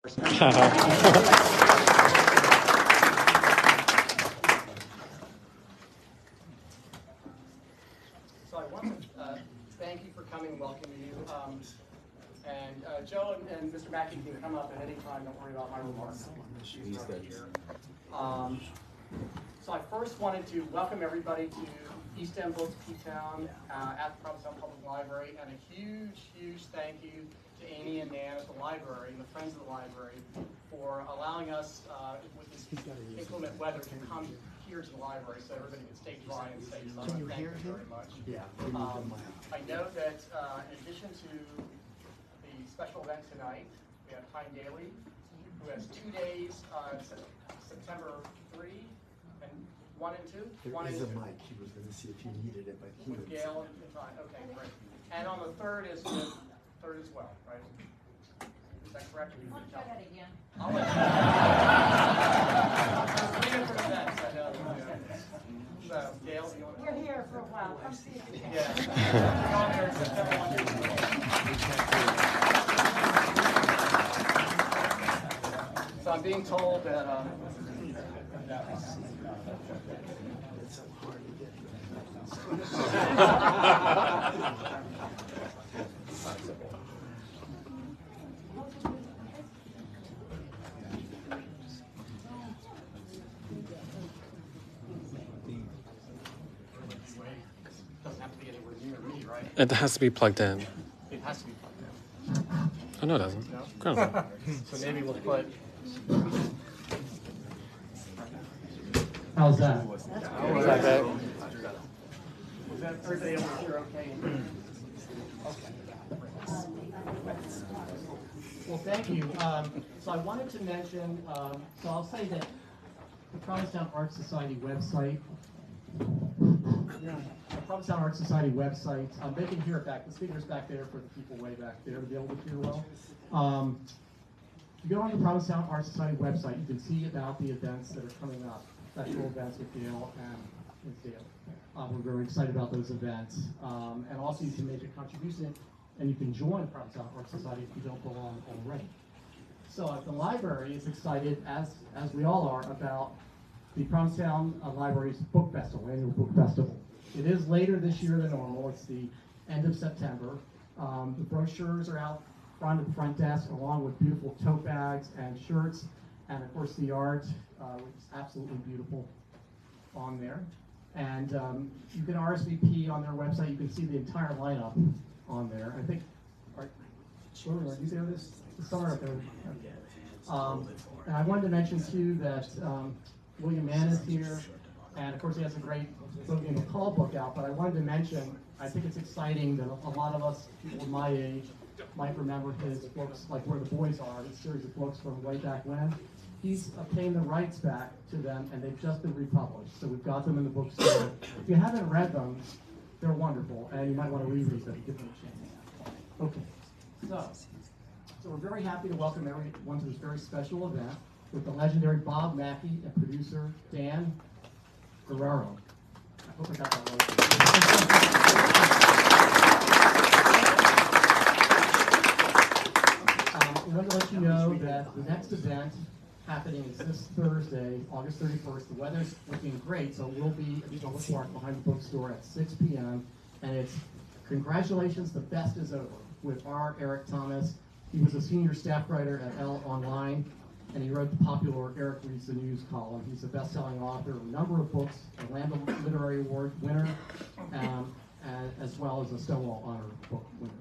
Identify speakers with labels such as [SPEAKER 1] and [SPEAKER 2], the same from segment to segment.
[SPEAKER 1] So I want to thank you for coming and welcome you. Joe and Mr. Mackie can come up at any time. Don't worry about my remarks. So I first wanted to welcome everybody to East End Books, Ptown, at the Provincetown Public Library, and a huge thank you to Amy and Dan at the library and the Friends of the Library for allowing us, with this inclement weather, to come here to the library so everybody can stay dry and safe. So I want to thank you very much. Yeah. I know that in addition to the special event tonight, we have Time Daily, who has 2 days, September 3 and 1 and 2.
[SPEAKER 2] There is a mic. He was going to see if you needed it, but he
[SPEAKER 1] with Gail and Time. Okay, great. And on the 3rd is the 3rd as well, right? Is that correct?
[SPEAKER 3] You want to try that again?
[SPEAKER 1] I'll let you. There's 3 different events. I know. So, Gail, you want to?
[SPEAKER 3] We're here for a while. Come see if you can.
[SPEAKER 1] Yeah. We're on there September 1. So I'm being told that.
[SPEAKER 2] It's so hard to get.
[SPEAKER 1] Doesn't have to be anywhere near me, right?
[SPEAKER 4] It has to be plugged in.
[SPEAKER 1] It has to be plugged in.
[SPEAKER 4] Oh, no, it doesn't.
[SPEAKER 1] No?
[SPEAKER 4] Of course not.
[SPEAKER 1] So maybe we'll put. How's that?
[SPEAKER 4] Is that good?
[SPEAKER 1] Was that everybody else here okay? Okay. Well, thank you. So I wanted to mention, so I'll say that the Provincetown Art Society website, they can hear it back. The speaker's back there for the people way back there to be able to hear well. If you go on the Provincetown Art Society website, you can see about the events that are coming up, special events with Gail and with Dale. We're very excited about those events. And also you can make a contribution and you can join Provincetown Art Society if you don't belong already. So the library is excited, as we all are, about the Provincetown Library's Book Festival, annual book festival. It is later this year than normal. It's the end of September. The brochures are out front at the front desk, along with beautiful tote bags and shirts, and of course the art, which is absolutely beautiful on there. And you can RSVP on their website. You can see the entire lineup on there. I think, are you there this summer? And I wanted to mention too that William Mann is here, and of course he has a great Bogey McCall book out, but I wanted to mention, I think it's exciting that a lot of us, people my age, might remember his books, like Where the Boys Are, this series of books from way back when. He's obtained the rights back to them, and they've just been republished, so we've got them in the bookstore. If you haven't read them, they're wonderful, and you might want to reread them, give them a chance. Okay, so we're very happy to welcome everyone to this very special event with the legendary Bob Mackie and producer Dan Guerrero. I hope I got that right. I want to let you know that the next event happening is this Thursday, August 31st. The weather's looking great, so we'll be at the public park behind the bookstore at 6 p.m. And it's Congratulations, the Best is Over with R. Eric Thomas. He was a senior staff writer at L Online, and he wrote the popular Eric Reads the News column. He's a best-selling author of a number of books, a Lamb Literary Award winner, as well as a Stonewall Honor Book winner.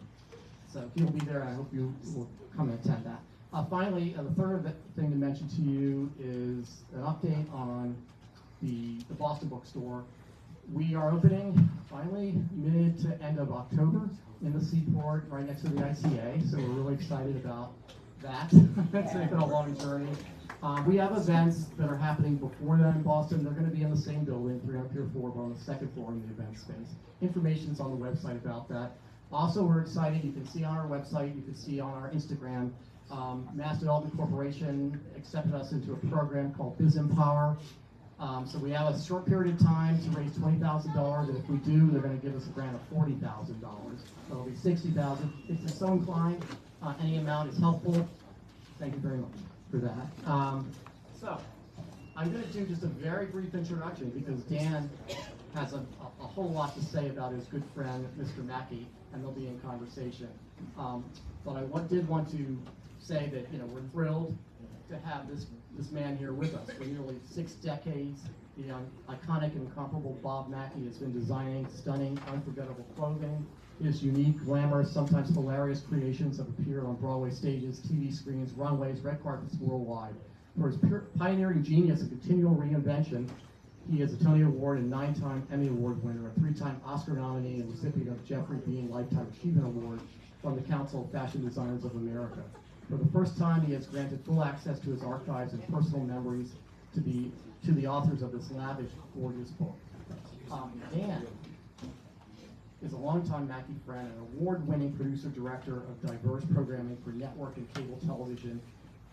[SPEAKER 1] So he'll be there, and I hope you will come and attend that. Finally, the third thing to mention to you is an update on the Boston bookstore. We are opening, finally, mid to end of October in the Seaport, right next to the ICA, so we're really excited about that. It's been a long journey. We have events that are happening before that in Boston. They're going to be in the same building, 300 Pier 4, but on the second floor in the event space. Information's on the website about that. Also, we're excited. You can see on our website, you can see on our Instagram, Mass Development Corporation accepted us into a program called Biz Empower. So we have a short period of time to raise $20,000, and if we do, they're going to give us a grant of $40,000. So it'll be $60,000. If you're so inclined, any amount is helpful. Thank you very much for that. So, I'm going to do just a very brief introduction because Dan has a whole lot to say about his good friend, Mr. Mackie, and they'll be in conversation. But I did want to say that, we're thrilled to have this man here with us. For nearly 6 decades, the iconic and incomparable Bob Mackie has been designing stunning, unforgettable clothing. His unique, glamorous, sometimes hilarious creations have appeared on Broadway stages, TV screens, runways, red carpets worldwide. For his pioneering genius and continual reinvention, he is a Tony Award and 9-time Emmy Award winner, a 3-time Oscar nominee, and recipient of Jeffrey Bean Lifetime Achievement Award from the Council of Fashion Designers of America. For the first time, he has granted full access to his archives and personal memories to the authors of this lavish, gorgeous book. Dan is a longtime Mackie friend and award-winning producer-director of diverse programming for network and cable television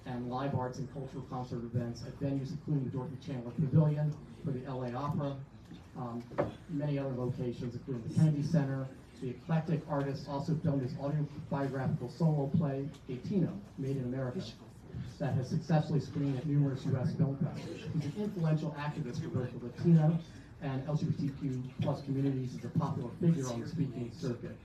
[SPEAKER 1] and live arts and cultural concert events at venues including the Dorothy Chandler Pavilion for the LA Opera, many other locations including the Kennedy Center. The eclectic artist also filmed his autobiographical solo play, Latino, Made in America, that has successfully screened at numerous U.S. film festivals. He's an influential activist for both the Latino and LGBTQ plus communities as a popular figure on the speaking circuit.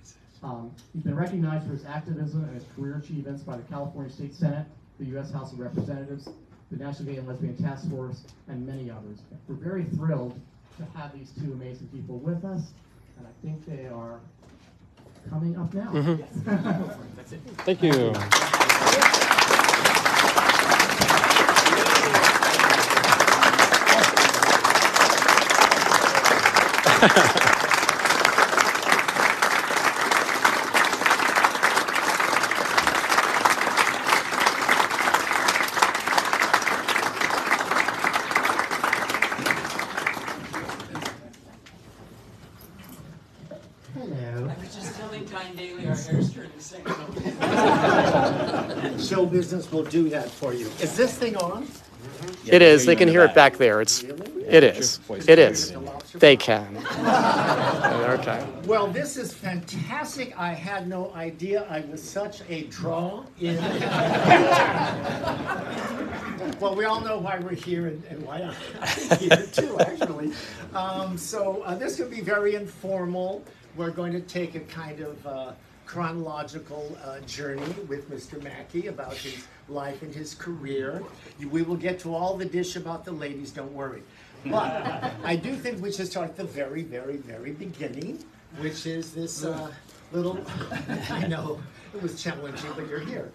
[SPEAKER 1] He's been recognized for his activism and his career achievements by the California State Senate, the U.S. House of Representatives, the National Gay and Lesbian Task Force, and many others. We're very thrilled to have these two amazing people with us, and I think they are coming up now.
[SPEAKER 4] Thank you.
[SPEAKER 2] Show business will do that for you. Is this thing on?
[SPEAKER 4] It is. They can hear it back there. It is. It is. They can. Okay.
[SPEAKER 2] Well, this is fantastic. I had no idea I was such a draw in. Well, we all know why we're here and why I'm here too, actually. So this will be very informal. We're going to take a kind of chronological journey with Mr. Mackie about his life and his career. We will get to all the dish about the ladies, don't worry. But I do think we should start at the very, very, very beginning, which is this little, I know, it was challenging, but you're here.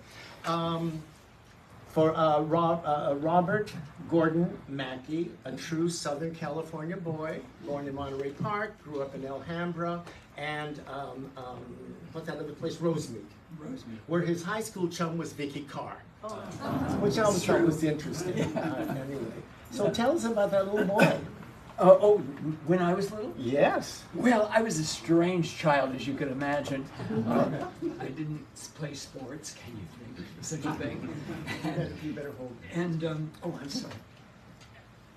[SPEAKER 2] For Robert Gordon Mackie, a true Southern California boy, born in Monterey Park, grew up in Alhambra, and what's that other place? Rosemead, where his high school chum was Vicky Carr, which I always thought was interesting. Anyway, so tell us about that little boy.
[SPEAKER 5] When I was little?
[SPEAKER 2] Yes.
[SPEAKER 5] Well, I was a strange child, as you could imagine. I didn't play sports. Can you think of such a thing?
[SPEAKER 2] You better hold.
[SPEAKER 5] And, I'm sorry.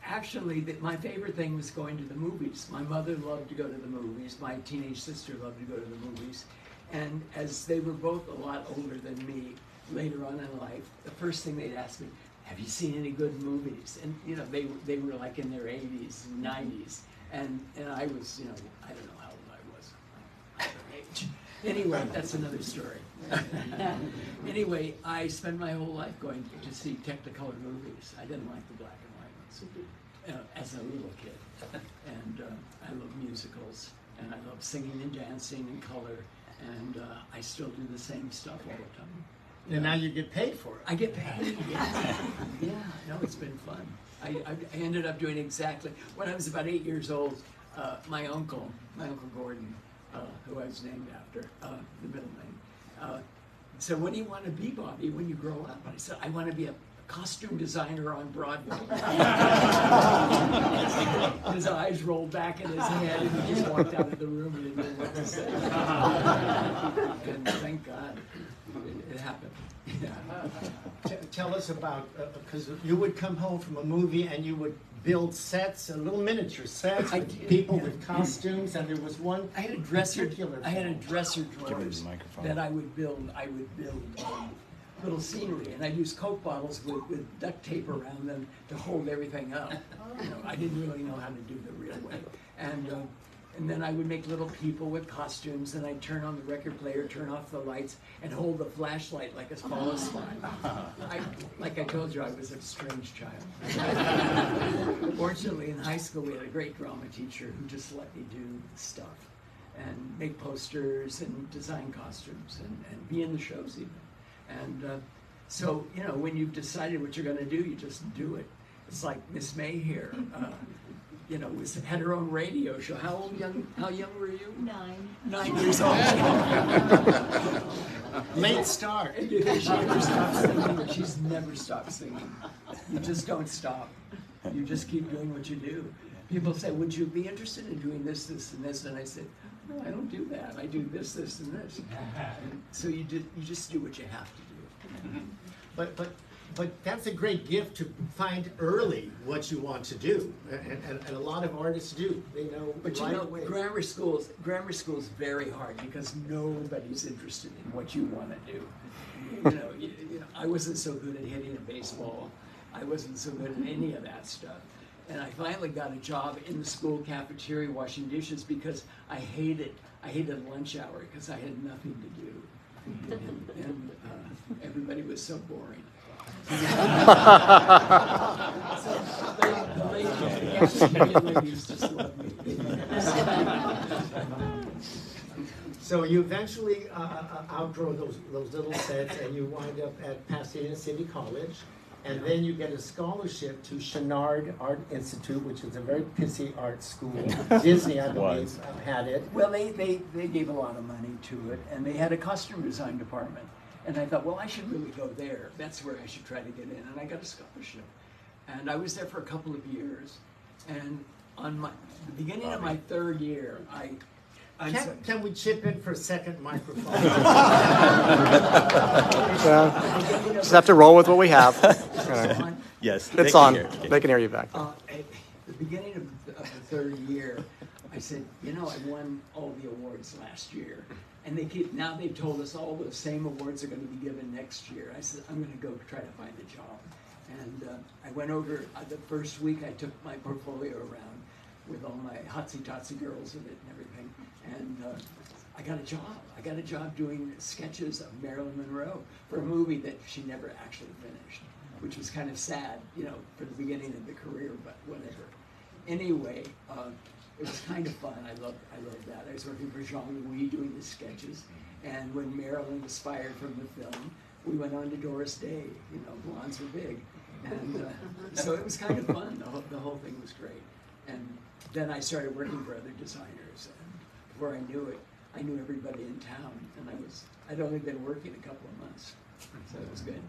[SPEAKER 5] Actually, my favorite thing was going to the movies. My mother loved to go to the movies. My teenage sister loved to go to the movies. And as they were both a lot older than me, later on in life, the first thing they'd ask me, have you seen any good movies? And, they were like in their 80s and 90s. And I was, I don't know how old I was. I don't know age. Anyway, that's another story. Anyway, I spent my whole life going to see Technicolor movies. I didn't like the black and white ones as a little kid. And I love musicals, and I love singing and dancing and color, and I still do the same stuff all the time.
[SPEAKER 2] And now you get paid for it.
[SPEAKER 5] I get paid, yeah. Yeah, no, it's been fun. I ended up doing exactly, when I was about 8 years old, my uncle Gordon, who I was named after, the middle name, said, what do you want to be, Bobby, when you grow up? And I said, I want to be a costume designer on Broadway. His eyes rolled back in his head, and he just walked out of the room and didn't know what to say. And thank God it happened. Yeah.
[SPEAKER 2] Tell us about, because you would come home from a movie and you would build sets, little miniature sets with people with costumes, and there was one.
[SPEAKER 5] I had a dresser drawers that I would build little scenery, and I'd use Coke bottles with duct tape around them to hold everything up. You know, I didn't really know how to do the real way. And then I would make little people with costumes, and I'd turn on the record player, turn off the lights, and hold the flashlight like a follow spy. Like I told you, I was a strange child. Fortunately, in high school, we had a great drama teacher who just let me do stuff and make posters and design costumes and be in the shows even. And so, you know, when you've decided what you're going to do, you just do it. It's like Miss May here. You know, had her own radio show. How young were you?
[SPEAKER 3] 9.
[SPEAKER 5] 9 years old.
[SPEAKER 2] Late start.
[SPEAKER 5] And you think she ever stopped singing? She's never stopped singing. You just don't stop. You just keep doing what you do. People say, would you be interested in doing this, this, and this? And I said, no, I don't do that. I do this, this, and this. And so you just do what you have to do.
[SPEAKER 2] But that's a great gift to find early what you want to do, and a lot of artists do. They know
[SPEAKER 5] But you
[SPEAKER 2] right
[SPEAKER 5] know,
[SPEAKER 2] away.
[SPEAKER 5] grammar school is very hard because nobody's interested in what you want to do. You know, I wasn't so good at hitting a baseball. I wasn't so good at any of that stuff. And I finally got a job in the school cafeteria washing dishes because I hated lunch hour because I had nothing to do. And everybody was so boring. So the ladies just love me.
[SPEAKER 2] So you eventually outgrow those little sets, and you wind up at Pasadena City College, and then you get a scholarship to Chenard Art Institute, which is a very pissy art school. Disney, I believe, had it.
[SPEAKER 5] Well, they gave a lot of money to it, and they had a costume design department. And I thought, well, I should really go there. That's where I should try to get in. And I got a scholarship. And I was there for a couple of years. And on the beginning of my 3rd year,
[SPEAKER 2] Can we chip in for a second microphone?
[SPEAKER 4] Just have to roll with what we have.
[SPEAKER 6] Yes.
[SPEAKER 4] It's on. They can hear you back.
[SPEAKER 5] At the beginning of the 3rd year, I said, you know, I won all the awards last year. And now they've told us all the same awards are going to be given next year. I said, I'm going to go try to find a job. And I went over, the first week I took my portfolio around with all my hotsy-totsy girls in it and everything. And I got a job. I got a job doing sketches of Marilyn Monroe for a movie that she never actually finished, which was kind of sad, you know, for the beginning of the career, but whatever. Anyway, it was kind of fun. I loved that. I was working for Jean-Louis doing the sketches, and when Marilyn was fired from the film, we went on to Doris Day. You know, blondes were big, and so it was kind of fun. The whole thing was great. And then I started working for other designers, and before I knew it, I knew everybody in town, and I'd only been working a couple of months, so it was good.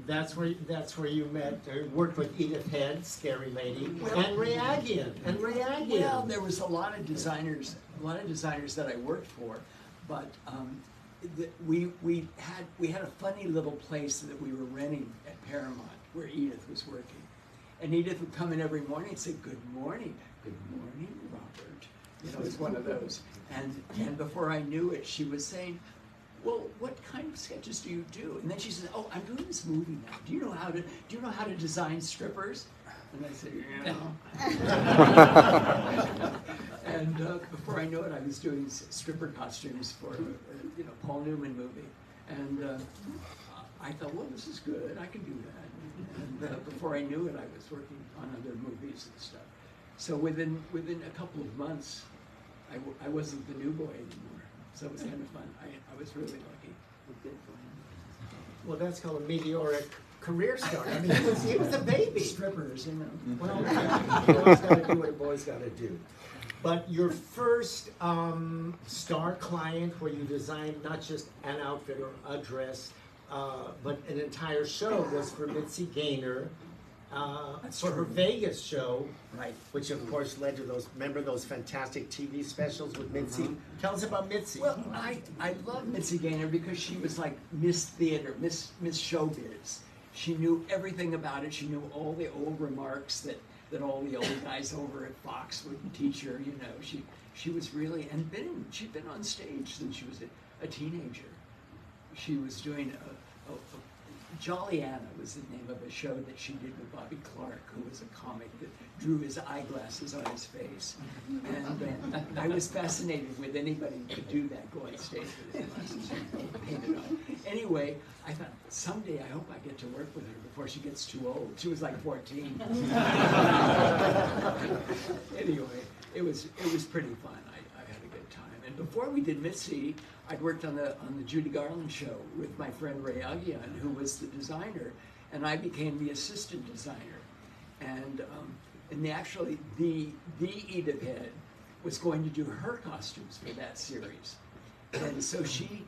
[SPEAKER 2] That's where you met, worked with Edith Head, Scary Lady, and Ray Aghian.
[SPEAKER 5] Well, there was a lot of designers that I worked for, but we had a funny little place that we were renting at Paramount where Edith was working, and Edith would come in every morning and say, "Good morning, Robert." You know, it's one of those. And before I knew it, she was saying, well, what kind of sketches do you do? And then she said, oh, I'm doing this movie now. Do you know how to design strippers? And I said, yeah. And before I know it, I was doing stripper costumes for a Paul Newman movie. And I thought, well, this is good. I can do that. And before I knew it, I was working on other movies and stuff. So within a couple of months, I wasn't the new boy anymore. So it was kind of fun. I was really lucky.
[SPEAKER 2] Well, that's called a meteoric career start. I mean, he was a baby.
[SPEAKER 5] Strippers, you know.
[SPEAKER 2] Well, boys got to do what a boy's got to do. But your first star client where you designed not just an outfit or a dress, but an entire show was for Mitzi Gaynor. For her Vegas show,
[SPEAKER 5] Right.
[SPEAKER 2] Which of course led to those fantastic TV specials with Mitzi. Tell us about Mitzi.
[SPEAKER 5] Well, I love Mitzi Gaynor because she was like Miss Theater, Miss Showbiz. She knew everything about it. She knew all the old remarks that all the old guys over at Fox would teach her. You know, she was really, she'd been on stage since she was a teenager. She was doing Jolly Anna was the name of a show that she did with Bobby Clark, who was a comic that drew his eyeglasses on his face. And I was fascinated with anybody who could do that, go on stage with his glasses painted on. Anyway, I thought, someday I hope I get to work with her before she gets too old. She was like 14. Anyway, it was pretty fun. I had a good time. And before we did Mitzi, I'd worked on the Judy Garland show with my friend Ray Aguian, who was the designer, and I became the assistant designer. And actually, the Edith Head was going to do her costumes for that series. And so she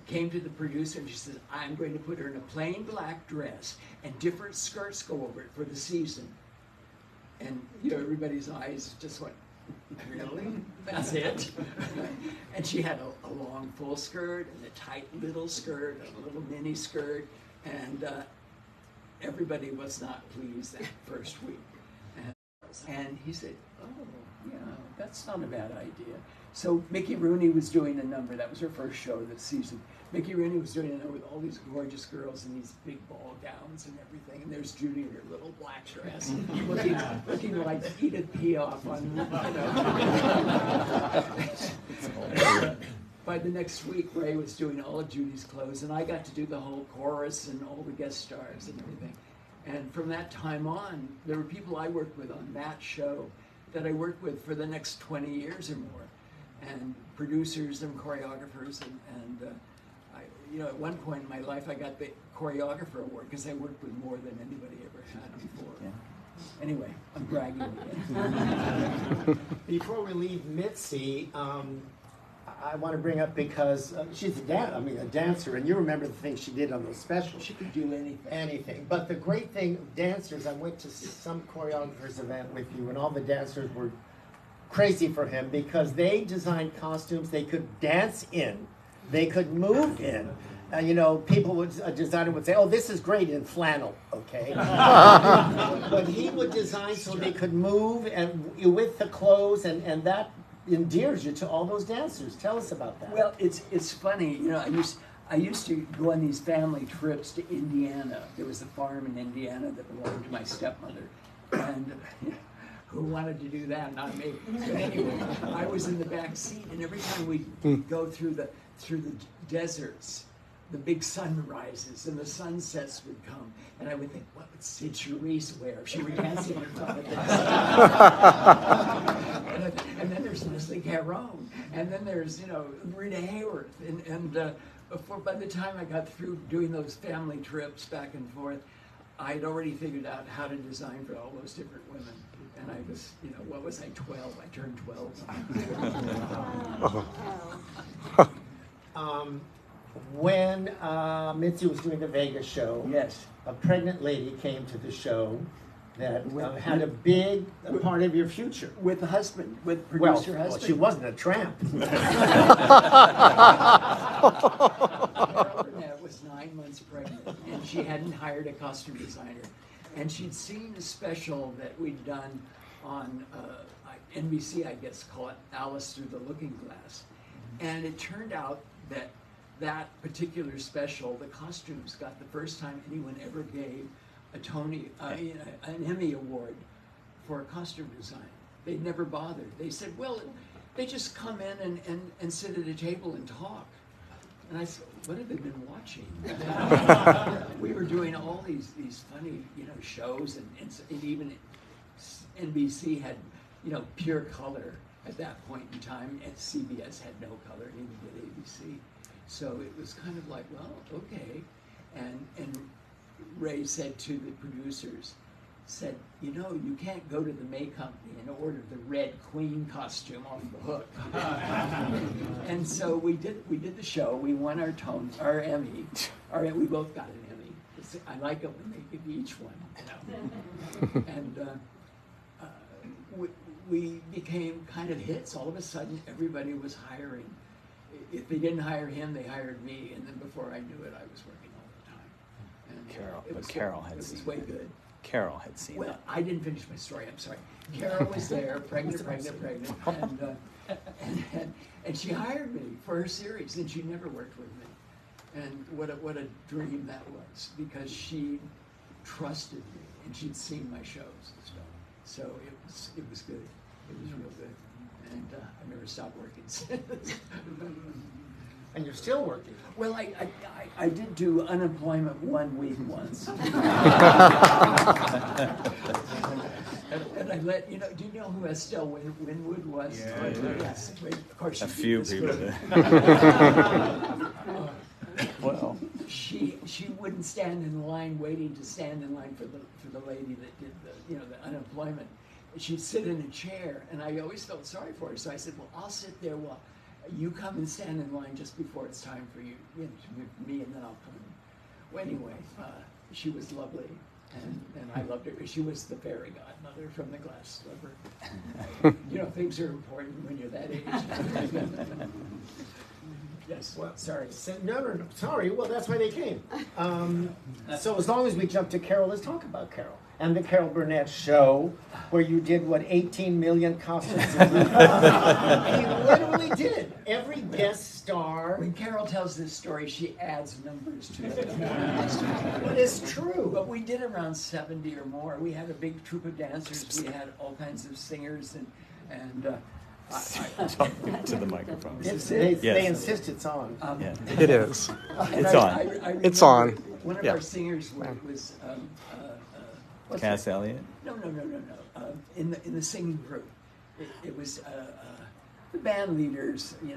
[SPEAKER 5] came to the producer and she said, I'm going to put her in a plain black dress and different skirts go over it for the season. And everybody's eyes just went, really? That's it? And she had a long full skirt and a tight little skirt and a little mini skirt, and everybody was not pleased that first week. And he said, oh, yeah, that's not a bad idea. So Mickey Rooney was doing a number. That was her first show this season. Mickey Rooney was doing a number with all these gorgeous girls in these big ball gowns and everything. And there's Judy in her little black dress, looking like Edith Piaf on, By the next week, Ray was doing all of Judy's clothes, and I got to do the whole chorus and all the guest stars and everything. And from that time on, there were people I worked with on that show that I worked with for the next 20 years or more, and producers and choreographers. At one point in my life, I got the choreographer award because I worked with more than anybody ever had before. Yeah. Anyway, I'm bragging again.
[SPEAKER 2] Before we leave Mitzi, I want to bring up, because she's a dancer, and you remember the things she did on those specials.
[SPEAKER 5] She could do anything.
[SPEAKER 2] Anything. But the great thing, dancers, I went to some choreographer's event with you, and all the dancers were crazy for him because they designed costumes they could dance in, they could move in. People would, a designer would say, oh, this is great in flannel, okay? But he would design so they could move and with the clothes, and that endears you to all those dancers. Tell us about that.
[SPEAKER 5] Well, it's funny. I used to go on these family trips to Indiana. There was a farm in Indiana that belonged to my stepmother, and who wanted to do that? Not me. But anyway, I was in the back seat, and every time we'd go through the deserts, the big sunrises and the sunsets would come, and I would think, what would Sid Charisse wear if she were dancing in front of this? And then there's Leslie Caron, and then there's Rita Hayworth, and by the time I got through doing those family trips back and forth, I'd already figured out how to design for all those different women. And I was, what was I, 12? I turned 12.
[SPEAKER 2] When Mitzi was doing the Vegas show,
[SPEAKER 5] Yes.
[SPEAKER 2] a pregnant lady came to the show that had a big part of your future.
[SPEAKER 5] With the husband, with producer
[SPEAKER 2] Well,
[SPEAKER 5] husband.
[SPEAKER 2] she wasn't a tramp.
[SPEAKER 5] Carol Burnett was 9 months pregnant, and she hadn't hired a costume designer. And she'd seen a special that we'd done on NBC, I guess, called Alice Through the Looking Glass. And it turned out that particular special, the costumes got the first time anyone ever gave an Emmy award for a costume design. They'd never bothered. They said, well, they just come in and sit at a table and talk. And I said, what have they been watching? We were doing all these funny, shows, and even NBC had, pure color at that point in time, and CBS had no color, and even did ABC. So it was kind of like, well, okay. And Ray said to the producers, you can't go to the May Company and order the Red Queen costume off the hook. And so we did the show. We won our Emmy. We both got an Emmy. I like it when they give you each one. And we became kind of hits. All of a sudden, everybody was hiring. If they didn't hire him, they hired me. And then before I knew it, I was working all the time. And
[SPEAKER 6] Carol had
[SPEAKER 5] it
[SPEAKER 6] seen
[SPEAKER 5] was way good.
[SPEAKER 6] Carol had seen
[SPEAKER 5] Well,
[SPEAKER 6] that.
[SPEAKER 5] I didn't finish my story. I'm sorry. Carol was there, pregnant, and she hired me for her series, and she never worked with me. And what a dream that was, because she trusted me and she'd seen my shows and stuff. So it was good. It was real good. And I never stopped working since.
[SPEAKER 2] And you're still working.
[SPEAKER 5] Well, I did do unemployment 1 week once. And I let, do you know who Estelle Winwood was?
[SPEAKER 6] Yeah.
[SPEAKER 5] Yes. Of course,
[SPEAKER 6] A few
[SPEAKER 5] this
[SPEAKER 6] people
[SPEAKER 5] good.
[SPEAKER 6] Well,
[SPEAKER 5] She wouldn't stand in line waiting to stand in line for the lady that did the unemployment. She'd sit in a chair, and I always felt sorry for her. So I said, well, I'll sit there while you come and stand in line just before it's time for you, to me, and then I'll come in. Well, anyway, she was lovely, and I loved her because she was the fairy godmother from the glass slipper. Things are important when you're that age. Yes.
[SPEAKER 2] Well,
[SPEAKER 5] sorry.
[SPEAKER 2] No, sorry. Well, that's why they came. So as long as we jump to Carol, let's talk about Carol and the Carol Burnett show, where you did 18 million costumes. And you literally did every guest star.
[SPEAKER 5] When Carol tells this story, she adds numbers to it.
[SPEAKER 2] But it's true.
[SPEAKER 5] But we did around 70 or more. We had a big troupe of dancers. We had all kinds of singers and
[SPEAKER 6] talking to the microphone.
[SPEAKER 2] They
[SPEAKER 6] Yes.
[SPEAKER 2] insist it's on.
[SPEAKER 6] Yeah.
[SPEAKER 4] It is.
[SPEAKER 6] It's on.
[SPEAKER 4] It's on.
[SPEAKER 5] One of
[SPEAKER 4] Yeah.
[SPEAKER 5] our singers was what's
[SPEAKER 6] Cass
[SPEAKER 5] it?
[SPEAKER 6] Elliot?
[SPEAKER 5] No. In the singing group, it was the band leaders. Oh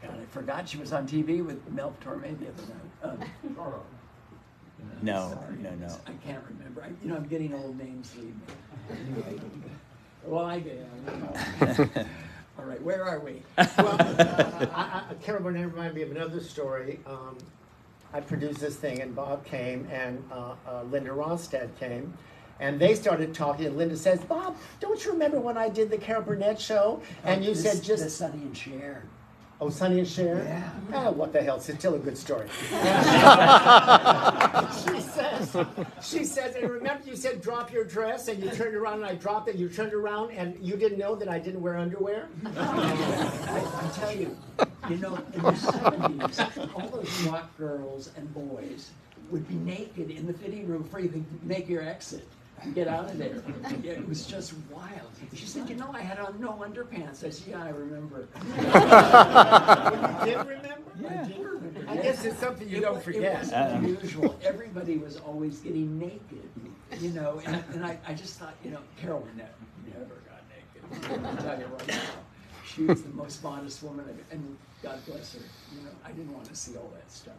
[SPEAKER 5] God, I forgot she was on TV with Mel Torme the other night.
[SPEAKER 6] No.
[SPEAKER 5] I can't remember. I'm getting old, names leave me. Well, I did. All right, where are we?
[SPEAKER 2] Well, Carol Burnett reminded me of another story. I produced this thing, and Bob came, and Linda Ronstadt came, and they started talking, and Linda says, Bob, don't you remember when I did the Carol Burnett show? And you said just...
[SPEAKER 5] The Sonny and Cher.
[SPEAKER 2] Oh, Sonny and Cher?
[SPEAKER 5] Yeah.
[SPEAKER 2] Oh, what the hell, it's still a good story. She says, and remember you said drop your dress, and you turned around, and I dropped it, you turned around, and you didn't know that I didn't wear underwear?
[SPEAKER 5] I tell you, in the 70s, all those rock girls and boys would be naked in the fitting room before you could make your exit and get out of there. It was just wild. She said, I had on no underpants. I said, yeah, I remember.
[SPEAKER 2] You did remember?
[SPEAKER 5] Yeah. I did remember.
[SPEAKER 2] I guess it's something you don't forget.
[SPEAKER 5] It was unusual. Everybody was always getting naked, and I just thought, Carol never got naked. I'll tell you right now. She was the most modest woman, and God bless her. I didn't want to see all that stuff.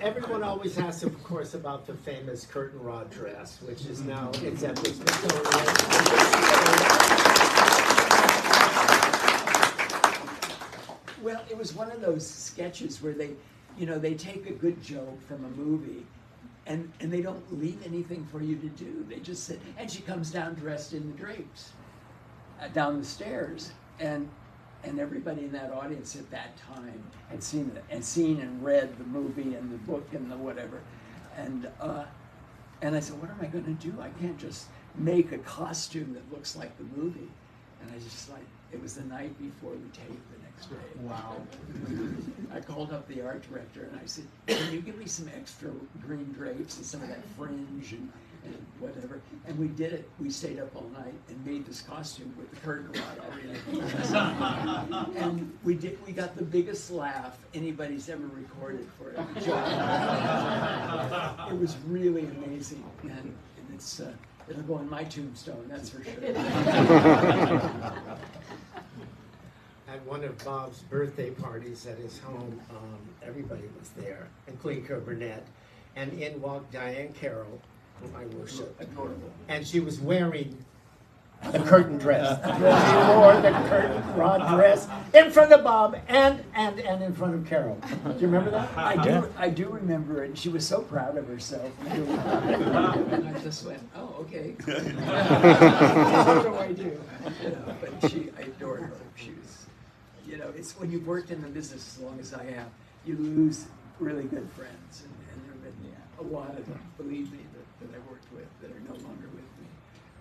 [SPEAKER 2] Everyone always asks, of course, about the famous curtain rod dress, which is now it's at the Smithsonian.
[SPEAKER 5] Well, it was one of those sketches where they take a good joke from a movie, and they don't leave anything for you to do. They just sit, and she comes down dressed in the drapes, down the stairs, and everybody in that audience at that time had seen and read the movie and the book and the whatever, and I said, what am I going to do? I can't just make a costume that looks like the movie, and I just it was the night before we taped the next day.
[SPEAKER 2] Wow.
[SPEAKER 5] I called up the art director and I said, can you give me some extra green drapes and some of that fringe and whatever? And we did it. We stayed up all night and made this costume with the curtain rod already. And we got the biggest laugh anybody's ever recorded for a joke. It was really amazing. And it'll go on my tombstone, that's for sure.
[SPEAKER 2] At one of Bob's birthday parties at his home, everybody was there, including Carol Burnett, and in walked Diane Carroll, whom I worship,
[SPEAKER 5] Adorable.
[SPEAKER 2] and she was wearing the curtain dress. She wore the curtain rod dress in front of Bob and in front of Carol. Do you remember that?
[SPEAKER 5] I do remember it. And she was so proud of herself. And I just went, oh, okay. What do I do? But I adored her. She was, it's when you've worked in the business as long as I have, you lose really good friends. And there have been a lot of them, believe me, that I worked with that are no longer with me.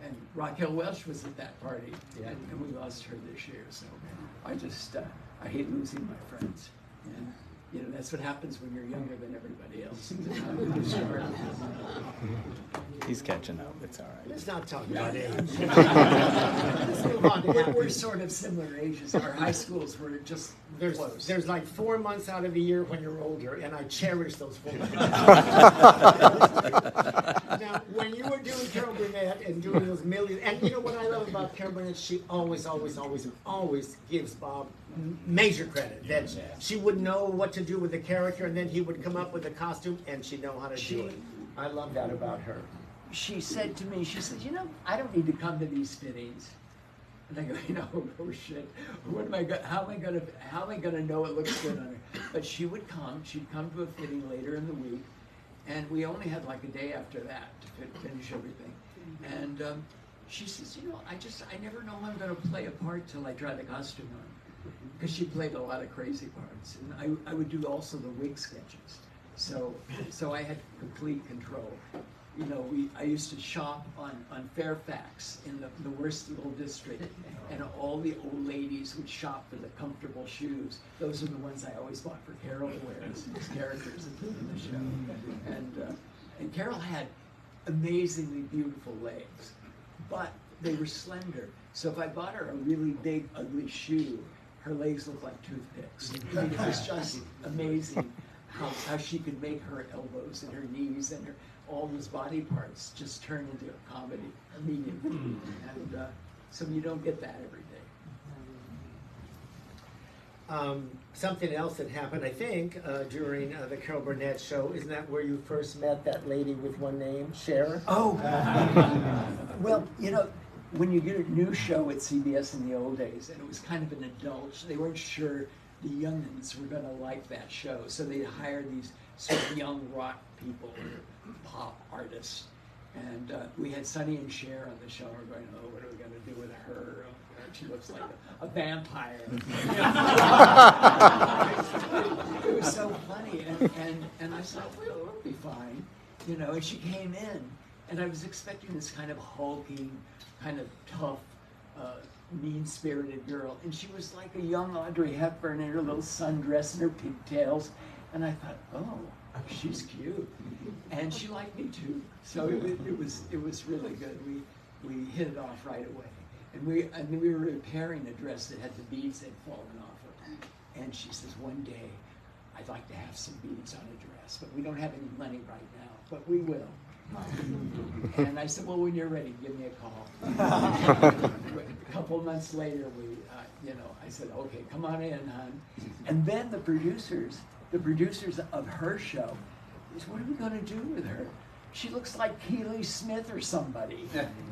[SPEAKER 5] And Raquel Welch was at that party, and we lost her this year. So I just I hate losing my friends. And you know, that's what happens when you're younger than everybody else.
[SPEAKER 6] He's catching up. It's all right.
[SPEAKER 2] Let's not talk about age. Let's move on to happy.
[SPEAKER 5] We're sort of similar ages. Our high schools were just close.
[SPEAKER 2] There's like 4 months out of the year when you're older, and I cherish those 4 months. Now, when you were doing Carol Burnett and doing those millions, and you know what I love about Carol Burnett, she always gives Bob major credit. That she would know what to do with the character, and then he would come up with a costume, and she'd know how to do it. I love that about her.
[SPEAKER 5] She said to me, she said, you know, I don't need to come to these fittings. And I go, you know, oh shit, what am I going? How am I gonna know it looks good on her? But she would come. She'd come to a fitting later in the week, and we only had like a day after that to finish everything. And she says, you know, I never know how I'm gonna play a part till I try the costume on, because she played a lot of crazy parts, and I would do also the wig sketches. So I had complete control. You know, I used to shop on Fairfax in the worst little district, and all the old ladies would shop for the comfortable shoes. Those are the ones I always bought for Carol to wear as characters in the show. And Carol had amazingly beautiful legs, but they were slender. So if I bought her a really big, ugly shoe, her legs looked like toothpicks. I mean, it was just amazing how she could make her elbows and her knees and all those body parts just turn into a comedy immediately. And so you don't get that every day.
[SPEAKER 2] Something else that happened, I think, during the Carol Burnett show, isn't that where you first met that lady with one name, Cher?
[SPEAKER 5] Oh, well, you know, when you get a new show at CBS in the old days, and it was kind of an adult, they weren't sure the youngins were going to like that show, so they'd hire these sort of young rock people, or pop artists, and we had Sonny and Cher on the show. We're going, oh, what are we going to do with her? Oh, God, she looks like a vampire. It was so funny, and I said, well, it'll be fine, you know. And she came in, and I was expecting this kind of hulking, kind of tough, mean-spirited girl, and she was like a young Audrey Hepburn in her little sundress and her pigtails, and I thought, oh, she's cute, and she liked me too. So it was really good. We hit it off right away, and we were repairing a dress that had the beads that had fallen off of, and she says, one day I'd like to have some beads on a dress, but we don't have any money right now, but we will. And I said, well, when you're ready, give me a call. A couple of months later, I said, okay, come on in, hon. And then the producers of her show is, what are we going to do with her? She looks like Keely Smith or somebody.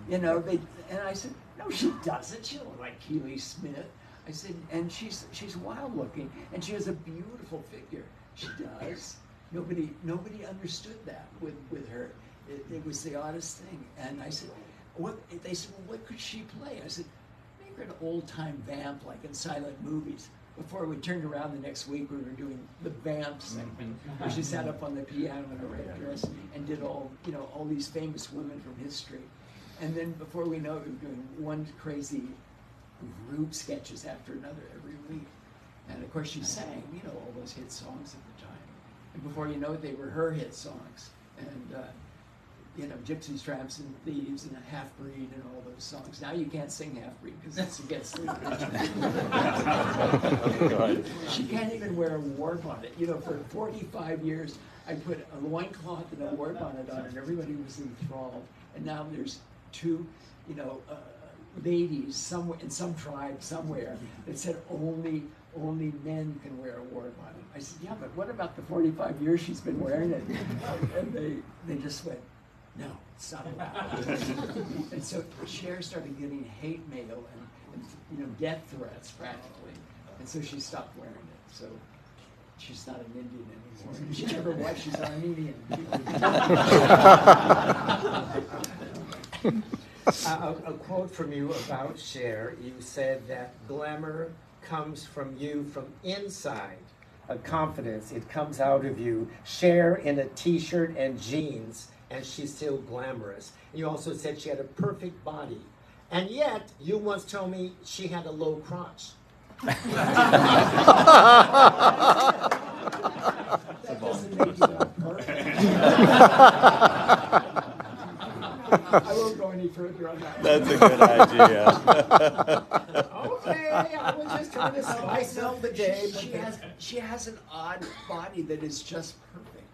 [SPEAKER 5] You know, and I said, no, she doesn't. She don't look like Keely Smith. I said, and she's wild looking, and she has a beautiful figure. She does. Nobody understood that with her. It was the oddest thing. And I said, they said, well, what could she play? I said, make her an old-time vamp like in silent movies. Before we turned around the next week, we were doing the vamp segment, where she sat up on the piano in a red dress and did all these famous women from history. And then before we know it, we were doing one crazy group sketches after another every week. And of course she sang, all those hit songs at the time. And before you know it, they were her hit songs. And Gypsies, Tramps, and Thieves, and Half-Breed, and all those songs. Now you can't sing Half-Breed because it's against the She can't even wear a war bonnet. For 45 years, I put a loincloth and a war bonnet on, and everybody was enthralled. And now there's two, ladies somewhere in some tribe somewhere that said only men can wear a war bonnet. I said, yeah, but what about the 45 years she's been wearing it? And they just went, no, it's not allowed. And so Cher started getting hate mail and death threats practically. And so she stopped wearing it. So she's not an Indian anymore. She never was, she's Armenian.
[SPEAKER 2] A quote from you about Cher. You said that glamour comes from you from inside. A confidence, it comes out of you. Cher in a t-shirt and jeans and she's still glamorous. And you also said she had a perfect body. And yet, you once told me she had a low crotch.
[SPEAKER 5] That doesn't make you not perfect. I won't go any further on that.
[SPEAKER 6] That's a good idea.
[SPEAKER 2] Okay, I was just trying to spice up the day.
[SPEAKER 5] She has an odd body that is just perfect.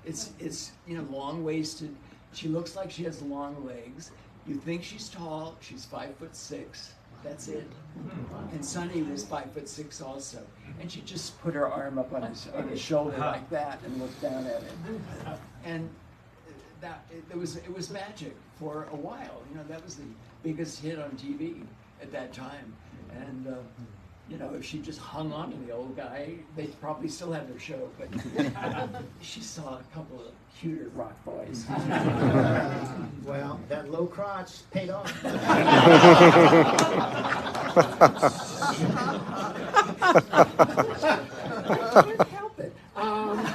[SPEAKER 5] It's long waisted. She looks like she has long legs. You think she's tall. She's 5'6". That's it. And Sonny was 5'6" also. And she just put her arm up on his shoulder like that and looked down at him. And it was magic for a while. That was the biggest hit on TV at that time. And if she just hung on to the old guy, they'd probably still have their show. But she saw a couple of cuter rock boys.
[SPEAKER 2] Well, that low crotch paid off. Can't help it.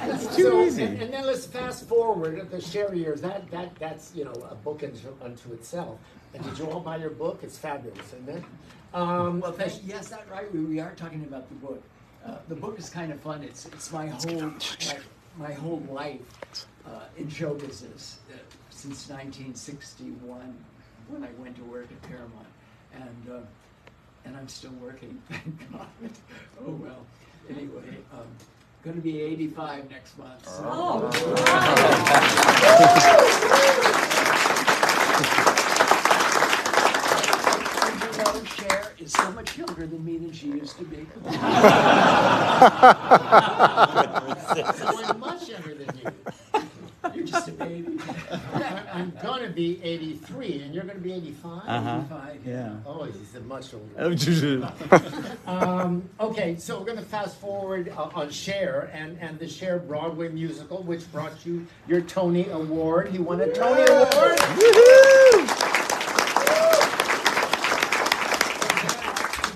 [SPEAKER 6] It's too easy.
[SPEAKER 2] And then let's fast forward at the Cher years. That's a book unto itself. And did you all buy your book? It's fabulous, isn't it?
[SPEAKER 5] Yes, that's right. We are talking about the book. The book is kind of fun. It's my whole life in show business since 1961 when I went to work at Paramount, and I'm still working. Thank God. Oh well. Anyway, going to be 85 next month. So.
[SPEAKER 3] Oh.
[SPEAKER 5] Cher is so much younger than me than she used to be.
[SPEAKER 2] I'm much younger than you.
[SPEAKER 5] You're just a baby.
[SPEAKER 2] I'm going to be 83, and you're going to be 85?
[SPEAKER 6] Uh-huh.
[SPEAKER 5] 85,
[SPEAKER 6] Yeah.
[SPEAKER 2] Oh, he's much older.
[SPEAKER 6] Oh,
[SPEAKER 2] Okay, so we're going to fast forward on Cher and the Cher Broadway musical, which brought you your Tony Award. He won a Tony Award. He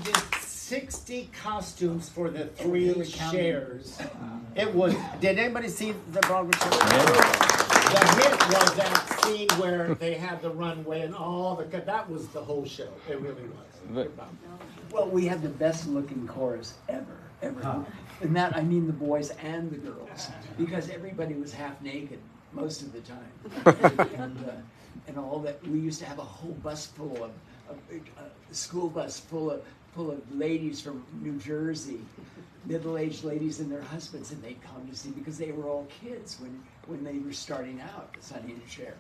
[SPEAKER 2] did 60 costumes for the three Chers. It was. Did anybody see the Broadway show? The hit was that scene where they had the runway and all the. That was the whole show. It really was.
[SPEAKER 5] Well, we had the best looking chorus ever. And that, I mean the boys and the girls, because everybody was half naked most of the time. And all that, we used to have a whole bus full of, a school bus full of ladies from New Jersey, middle-aged ladies and their husbands, and they'd come to see, because they were all kids when they were starting out, Sonny and Cher.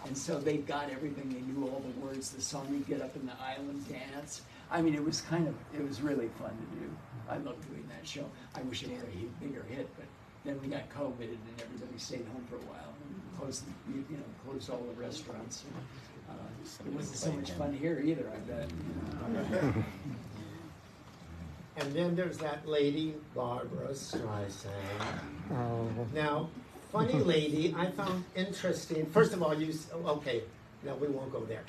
[SPEAKER 5] And so they got everything, they knew all the words, the song, you'd get up in the island dance. I mean, it was really fun to do. I loved doing that show. I wish it were a bigger hit, but then we got COVID and everybody stayed home for a while and closed all the restaurants. It wasn't so much fun here either, I bet.
[SPEAKER 2] And then there's that lady, Barbara Streisand. Now, funny lady, I found interesting. First of all, okay, no, we won't go there.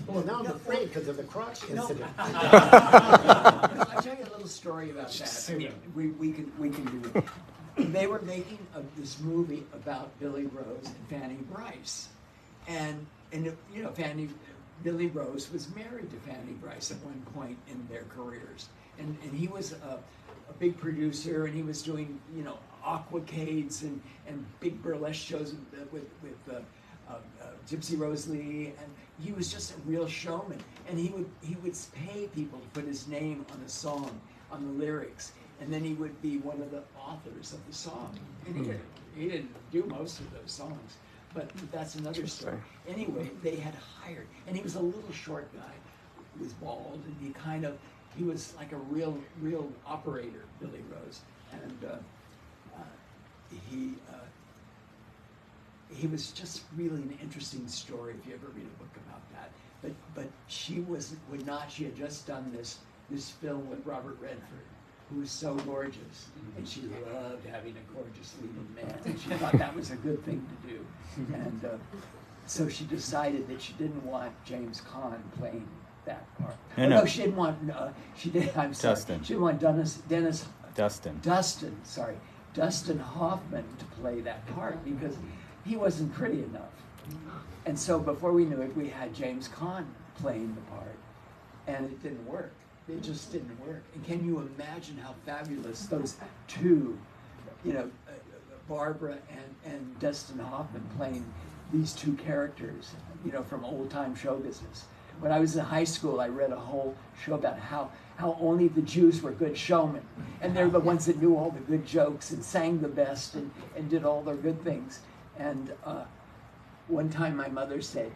[SPEAKER 2] Well, now I'm afraid because of the crotch incident.
[SPEAKER 5] I'll tell you a little story about that. I mean, we can do it. They were making this movie about Billy Rose and Fanny Bryce, and Billy Rose was married to Fanny Bryce at one point in their careers, and he was a big producer, and he was doing aquacades and big burlesque shows with Gypsy Rose Lee, and he was just a real showman. And he would pay people to put his name on a song, on the lyrics, and then he would be one of the authors of the song. And he didn't do most of those songs, but that's another story. Anyway, they had hired, and he was a little short guy. He was bald, and he was like a real operator, Billy Rose, and he was just really an interesting story if you ever read a book about that. But she would not. She had just done this film with Robert Redford, who was so gorgeous, and she loved having a gorgeous leading man. And she thought that was a good thing to do, and so she decided that she didn't want James Caan playing that part. No, she didn't want. She did. I'm sorry.
[SPEAKER 6] Dustin.
[SPEAKER 5] She didn't want
[SPEAKER 6] Dustin.
[SPEAKER 5] Dustin Hoffman to play that part, because he wasn't pretty enough. And so before we knew it, we had James Caan playing the part, and it didn't work. It just didn't work. And can you imagine how fabulous those two, Barbara and Dustin Hoffman playing these two characters, from old time show business. When I was in high school, I read a whole show about how only the Jews were good showmen, and they're the ones that knew all the good jokes and sang the best and did all their good things. And one time my mother said,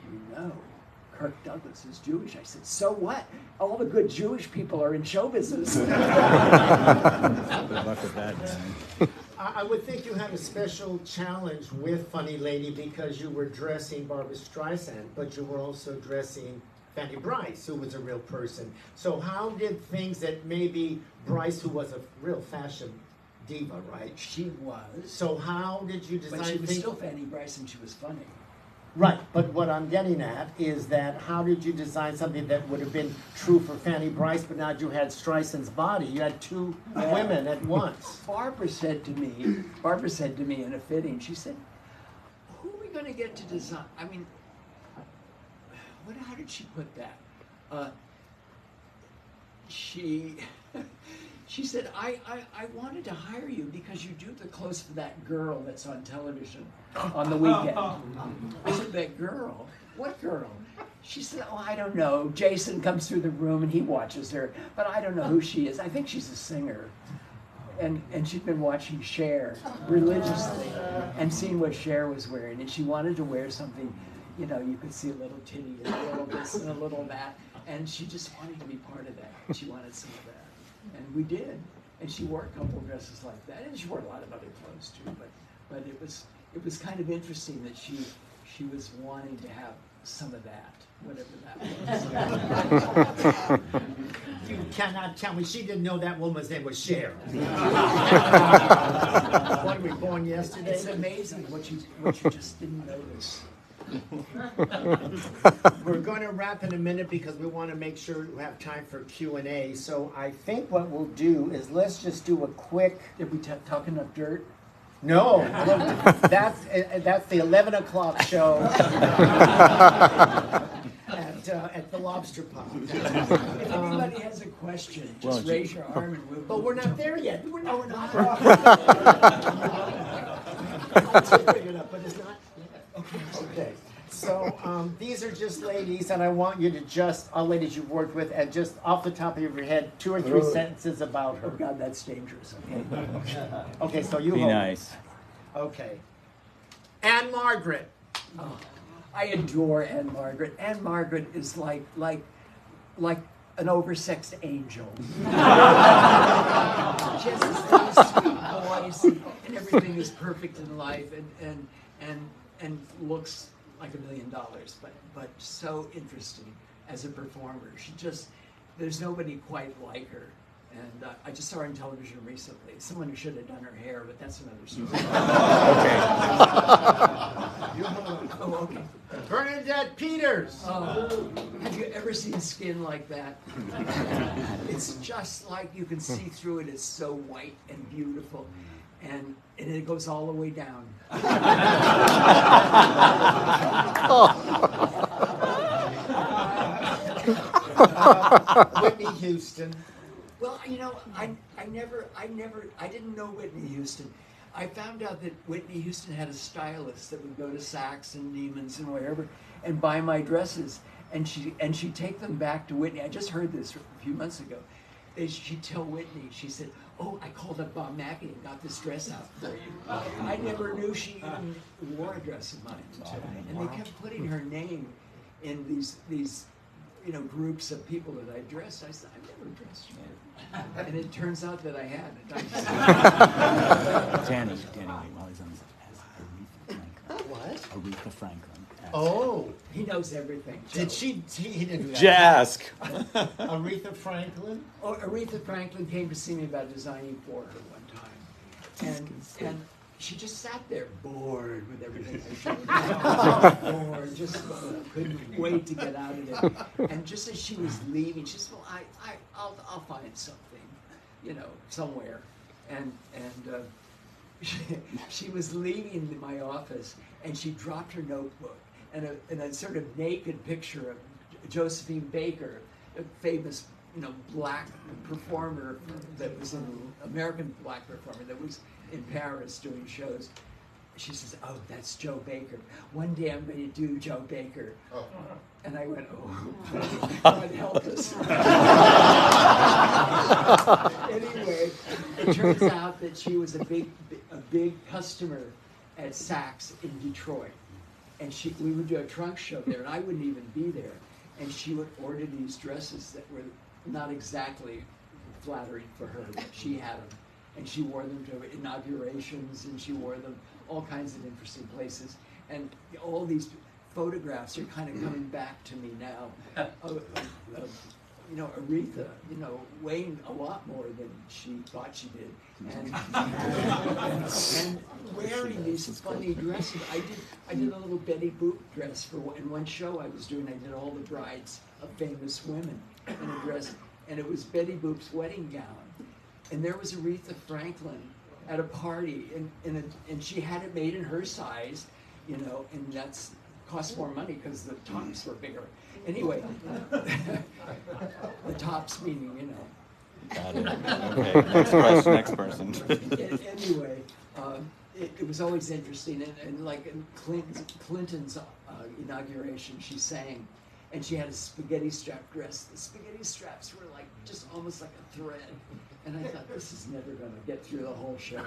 [SPEAKER 5] Kirk Douglas is Jewish. I said, so what? All the good Jewish people are in show business.
[SPEAKER 6] Good luck with that, man.
[SPEAKER 2] I would think you had a special challenge with Funny Lady because you were dressing Barbra Streisand, but you were also dressing Fanny Brice, who was a real person. So how did things that maybe Brice, who was a real fashion diva, right?
[SPEAKER 5] She was.
[SPEAKER 2] So how did you design
[SPEAKER 5] But she was
[SPEAKER 2] things?
[SPEAKER 5] still Fanny Brice, and she was funny.
[SPEAKER 2] Right, but what I'm getting at is that how did you design something that would have been true for Fanny Brice, but now you had Streisand's body? You had two women at once.
[SPEAKER 5] Barbara said to me in a fitting, she said, who are we going to get to design? I mean, how did she put that? She said, I wanted to hire you because you do the clothes for that girl that's on television on the weekend. I said, that girl? What girl? She said, oh, I don't know. Jason comes through the room and he watches her, but I don't know who she is. I think she's a singer. And she'd been watching Cher religiously and seeing what Cher was wearing. And she wanted to wear something, you could see a little titty and a little this and a little that. And she just wanted to be part of that. She wanted some of that. And we did. And she wore a couple of dresses like that. And she wore a lot of other clothes too. But it was kind of interesting that she was wanting to have some of that, whatever that was.
[SPEAKER 2] You cannot tell me she didn't know that woman's name was Cher. What, were we born yesterday?
[SPEAKER 5] It's amazing what you just didn't notice.
[SPEAKER 2] We're going to wrap in a minute because we want to make sure we have time for Q&A. So I think what we'll do is let's just do a quick...
[SPEAKER 5] Did we talk enough dirt?
[SPEAKER 2] No, that's the 11 o'clock show at the Lobster Pot.
[SPEAKER 5] If anybody has a question, just raise your arm and we'll...
[SPEAKER 2] But we're not there yet. We're not. Bring it up, but it's not. Okay. So these are just ladies, and I want you to just, all ladies you've worked with, and just off the top of your head, 2 or 3 sentences about her.
[SPEAKER 5] Oh God, that's dangerous. Okay.
[SPEAKER 2] Okay, so you
[SPEAKER 6] Be
[SPEAKER 2] hold.
[SPEAKER 6] nice.
[SPEAKER 2] Okay. Anne Margaret.
[SPEAKER 5] Oh, I adore Anne Margaret. Anne Margaret is like an oversexed angel. She has this very sweet voice, and everything is perfect in life, and looks like $1 million, but so interesting as a performer. There's nobody quite like her. And I just saw her on television recently. Someone who should have done her hair, but that's another story. Oh, okay.
[SPEAKER 2] Bernadette Peters.
[SPEAKER 5] Have you ever seen skin like that? It's just like you can see through it. It's so white and beautiful. And it goes all the way down.
[SPEAKER 2] Whitney Houston.
[SPEAKER 5] Well, I didn't know Whitney Houston. I found out that Whitney Houston had a stylist that would go to Saks and Neiman's and wherever and buy my dresses, and she'd take them back to Whitney. I just heard this a few months ago. She'd tell Whitney, she said, oh, I called up Bob Mackie and got this dress out for you. I never knew she even wore a dress of mine. And they kept putting her name in these groups of people that I dressed. I said, I've never dressed you. And it turns out that I had.
[SPEAKER 6] Danny, wait, while he's on this, has Aretha Franklin.
[SPEAKER 2] What?
[SPEAKER 6] Aretha Franklin.
[SPEAKER 2] Oh.
[SPEAKER 5] He knows everything. Joe.
[SPEAKER 2] Did she? He didn't do that.
[SPEAKER 6] Jask.
[SPEAKER 2] Aretha Franklin?
[SPEAKER 5] Oh, Aretha Franklin came to see me about designing for her one time. And she just sat there bored with everything I showed her. Bored, just couldn't wait to get out of there. And just as she was leaving, she said, well, I'll find something, somewhere. And she was leaving my office, and she dropped her notebook, and a sort of naked picture of Josephine Baker, a famous, black performer that was an American black performer that was in Paris doing shows. She says, "Oh, that's Joe Baker. One day I'm going to do Joe Baker." Oh. And I went, "Oh, God help us." Anyway, it turns out that she was a big customer at Saks in Detroit, and we would do a trunk show there, and I wouldn't even be there, and she would order these dresses that were not exactly flattering for her, but she had them, and she wore them to inaugurations, and she wore them all kinds of interesting places, and all these photographs are kind of coming back to me now. Aretha, weighing a lot more than she thought she did, and wearing these funny dresses. I did a little Betty Boop dress in one show I was doing. I did all the brides of famous women in a dress, and it was Betty Boop's wedding gown, and there was Aretha Franklin at a party, and she had it made in her size, and that's cost more money because the tops were bigger. Anyway, the tops meaning,
[SPEAKER 6] Got it. Okay. Next person.
[SPEAKER 5] Anyway, it was always interesting, and like in Clinton's inauguration, she sang, and she had a spaghetti strap dress. The spaghetti straps were like just almost like a thread. And I thought, this is never going to get through the whole show.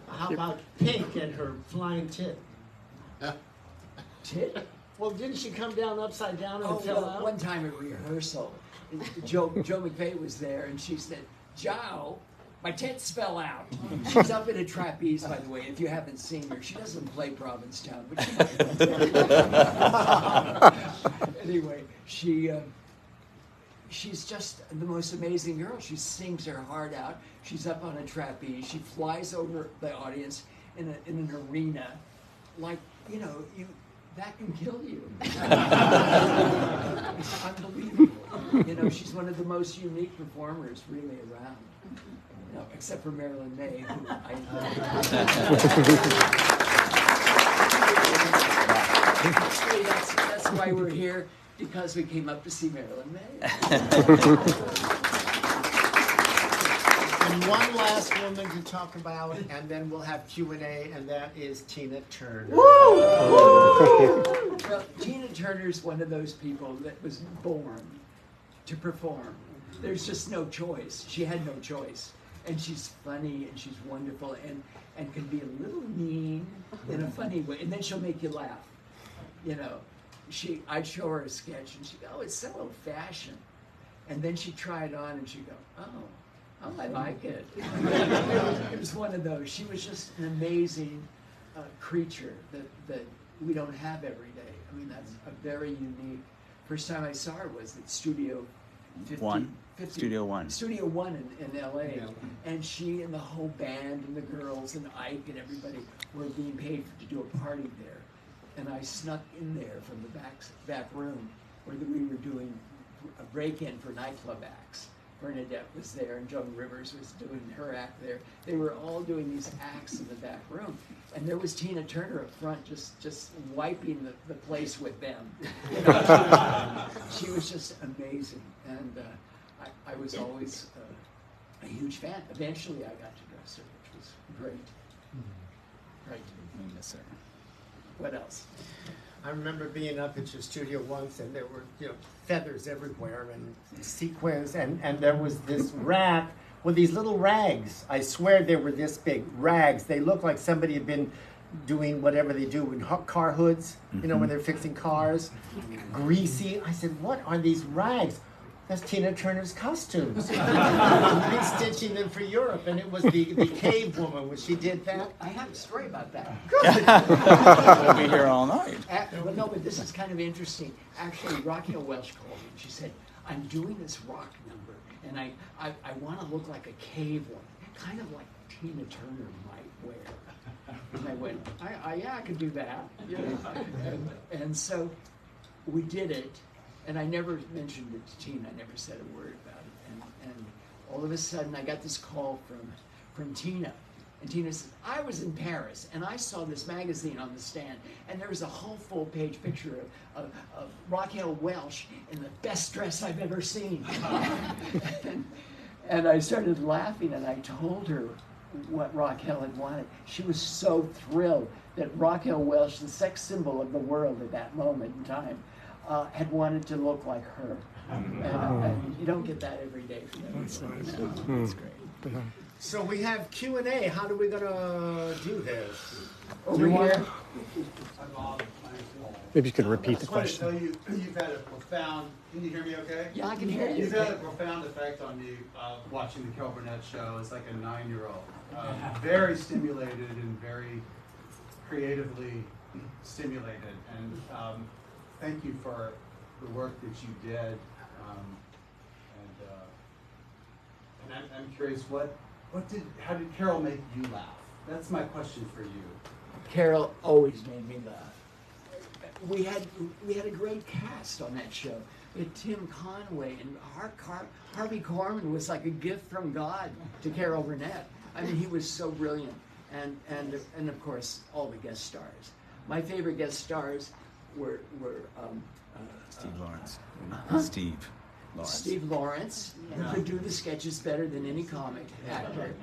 [SPEAKER 2] How about Pink and her flying tit?
[SPEAKER 5] Tit?
[SPEAKER 2] Well, didn't she come down upside down and fell out?
[SPEAKER 5] One time at rehearsal, Joe McVeigh was there, and she said, "Joe, my tits fell out." She's up in a trapeze, by the way, if you haven't seen her. She doesn't play Provincetown, but she anyway, she's just the most amazing girl. She sings her heart out. She's up on a trapeze. She flies over the audience in an arena, like, that can kill you. It's unbelievable. She's one of the most unique performers really around. Except for Marilyn May, who Actually, that's why we're here, because we came up to see Marilyn May.
[SPEAKER 2] And one last woman to talk about, and then we'll have Q&A, and that is Tina Turner.
[SPEAKER 5] Well, Tina Turner's one of those people that was born to perform. There's just no choice. She had no choice. And she's funny, and she's wonderful, and can be a little mean in a funny way, and then she'll make you laugh. I'd show her a sketch, and she'd go, "Oh, it's so old-fashioned." And then she'd try it on, and she'd go, "Oh, I like it." It was one of those. She was just an amazing creature that we don't have every day. I mean, that's a very unique. First time I saw her was at Studio 50.
[SPEAKER 6] Studio One.
[SPEAKER 5] Studio One in LA. Yeah. And she and the whole band and the girls and Ike and everybody were being paid to do a party there. And I snuck in there from the back room where we were doing a break-in for nightclub acts. Bernadette was there, and Joan Rivers was doing her act there. They were all doing these acts in the back room, and there was Tina Turner up front, just wiping the place with them. She was just amazing, and I was always a huge fan. Eventually, I got to dress her, which was great. Right.
[SPEAKER 6] Yes, sir.
[SPEAKER 5] What else?
[SPEAKER 2] I remember being up at your studio once, and there were feathers everywhere and sequins, and there was this rack with these little rags. I swear they were this big rags. They looked like somebody had been doing whatever they do in car hoods, when they're fixing cars, greasy. I said, "What are these rags?" That's Tina Turner's costumes. Restitching them for Europe, and it was the cave woman when she did that.
[SPEAKER 5] I have a story about that.
[SPEAKER 6] We'll be here all night.
[SPEAKER 5] Well, no, but this is kind of interesting. Actually, Raquel Welch called me, and she said, "I'm doing this rock number, and I want to look like a cave woman, kind of like Tina Turner might wear." And I went, "Yeah, I could do that." And so we did it. And I never mentioned it to Tina. I never said a word about it. And all of a sudden I got this call from Tina. And Tina said, I was in Paris and I saw this magazine on the stand and there was a whole full-page picture of Raquel Welch in the best dress I've ever seen. and I started laughing and I told her what Raquel had wanted. She was so thrilled that Raquel Welch, the sex symbol of the world at that moment in time, had wanted to look like her. And you don't get that every day from them. So, it's great.
[SPEAKER 2] So we have Q&A. How are we gonna do this?
[SPEAKER 5] Over here.
[SPEAKER 4] Maybe you could repeat the
[SPEAKER 7] I just
[SPEAKER 4] question.
[SPEAKER 7] wanted to tell you, you've had a profound, can you hear me okay?
[SPEAKER 5] Yeah, I can hear you.
[SPEAKER 7] You've had a profound effect on me watching the Carol Burnett show as like a 9-year-old. Very stimulated and very creatively stimulated. And thank you for the work that you did. And I'm curious, how did Carol make you laugh? That's my question for you.
[SPEAKER 5] Carol always made me laugh. We had a great cast on that show. We had Tim Conway and Harvey Korman was like a gift from God to Carol Burnett. I mean, he was so brilliant, and of course all the guest stars. My favorite guest stars were
[SPEAKER 6] Steve Lawrence. Steve Lawrence.
[SPEAKER 5] Steve Lawrence, who could do the sketches better than any comic actor.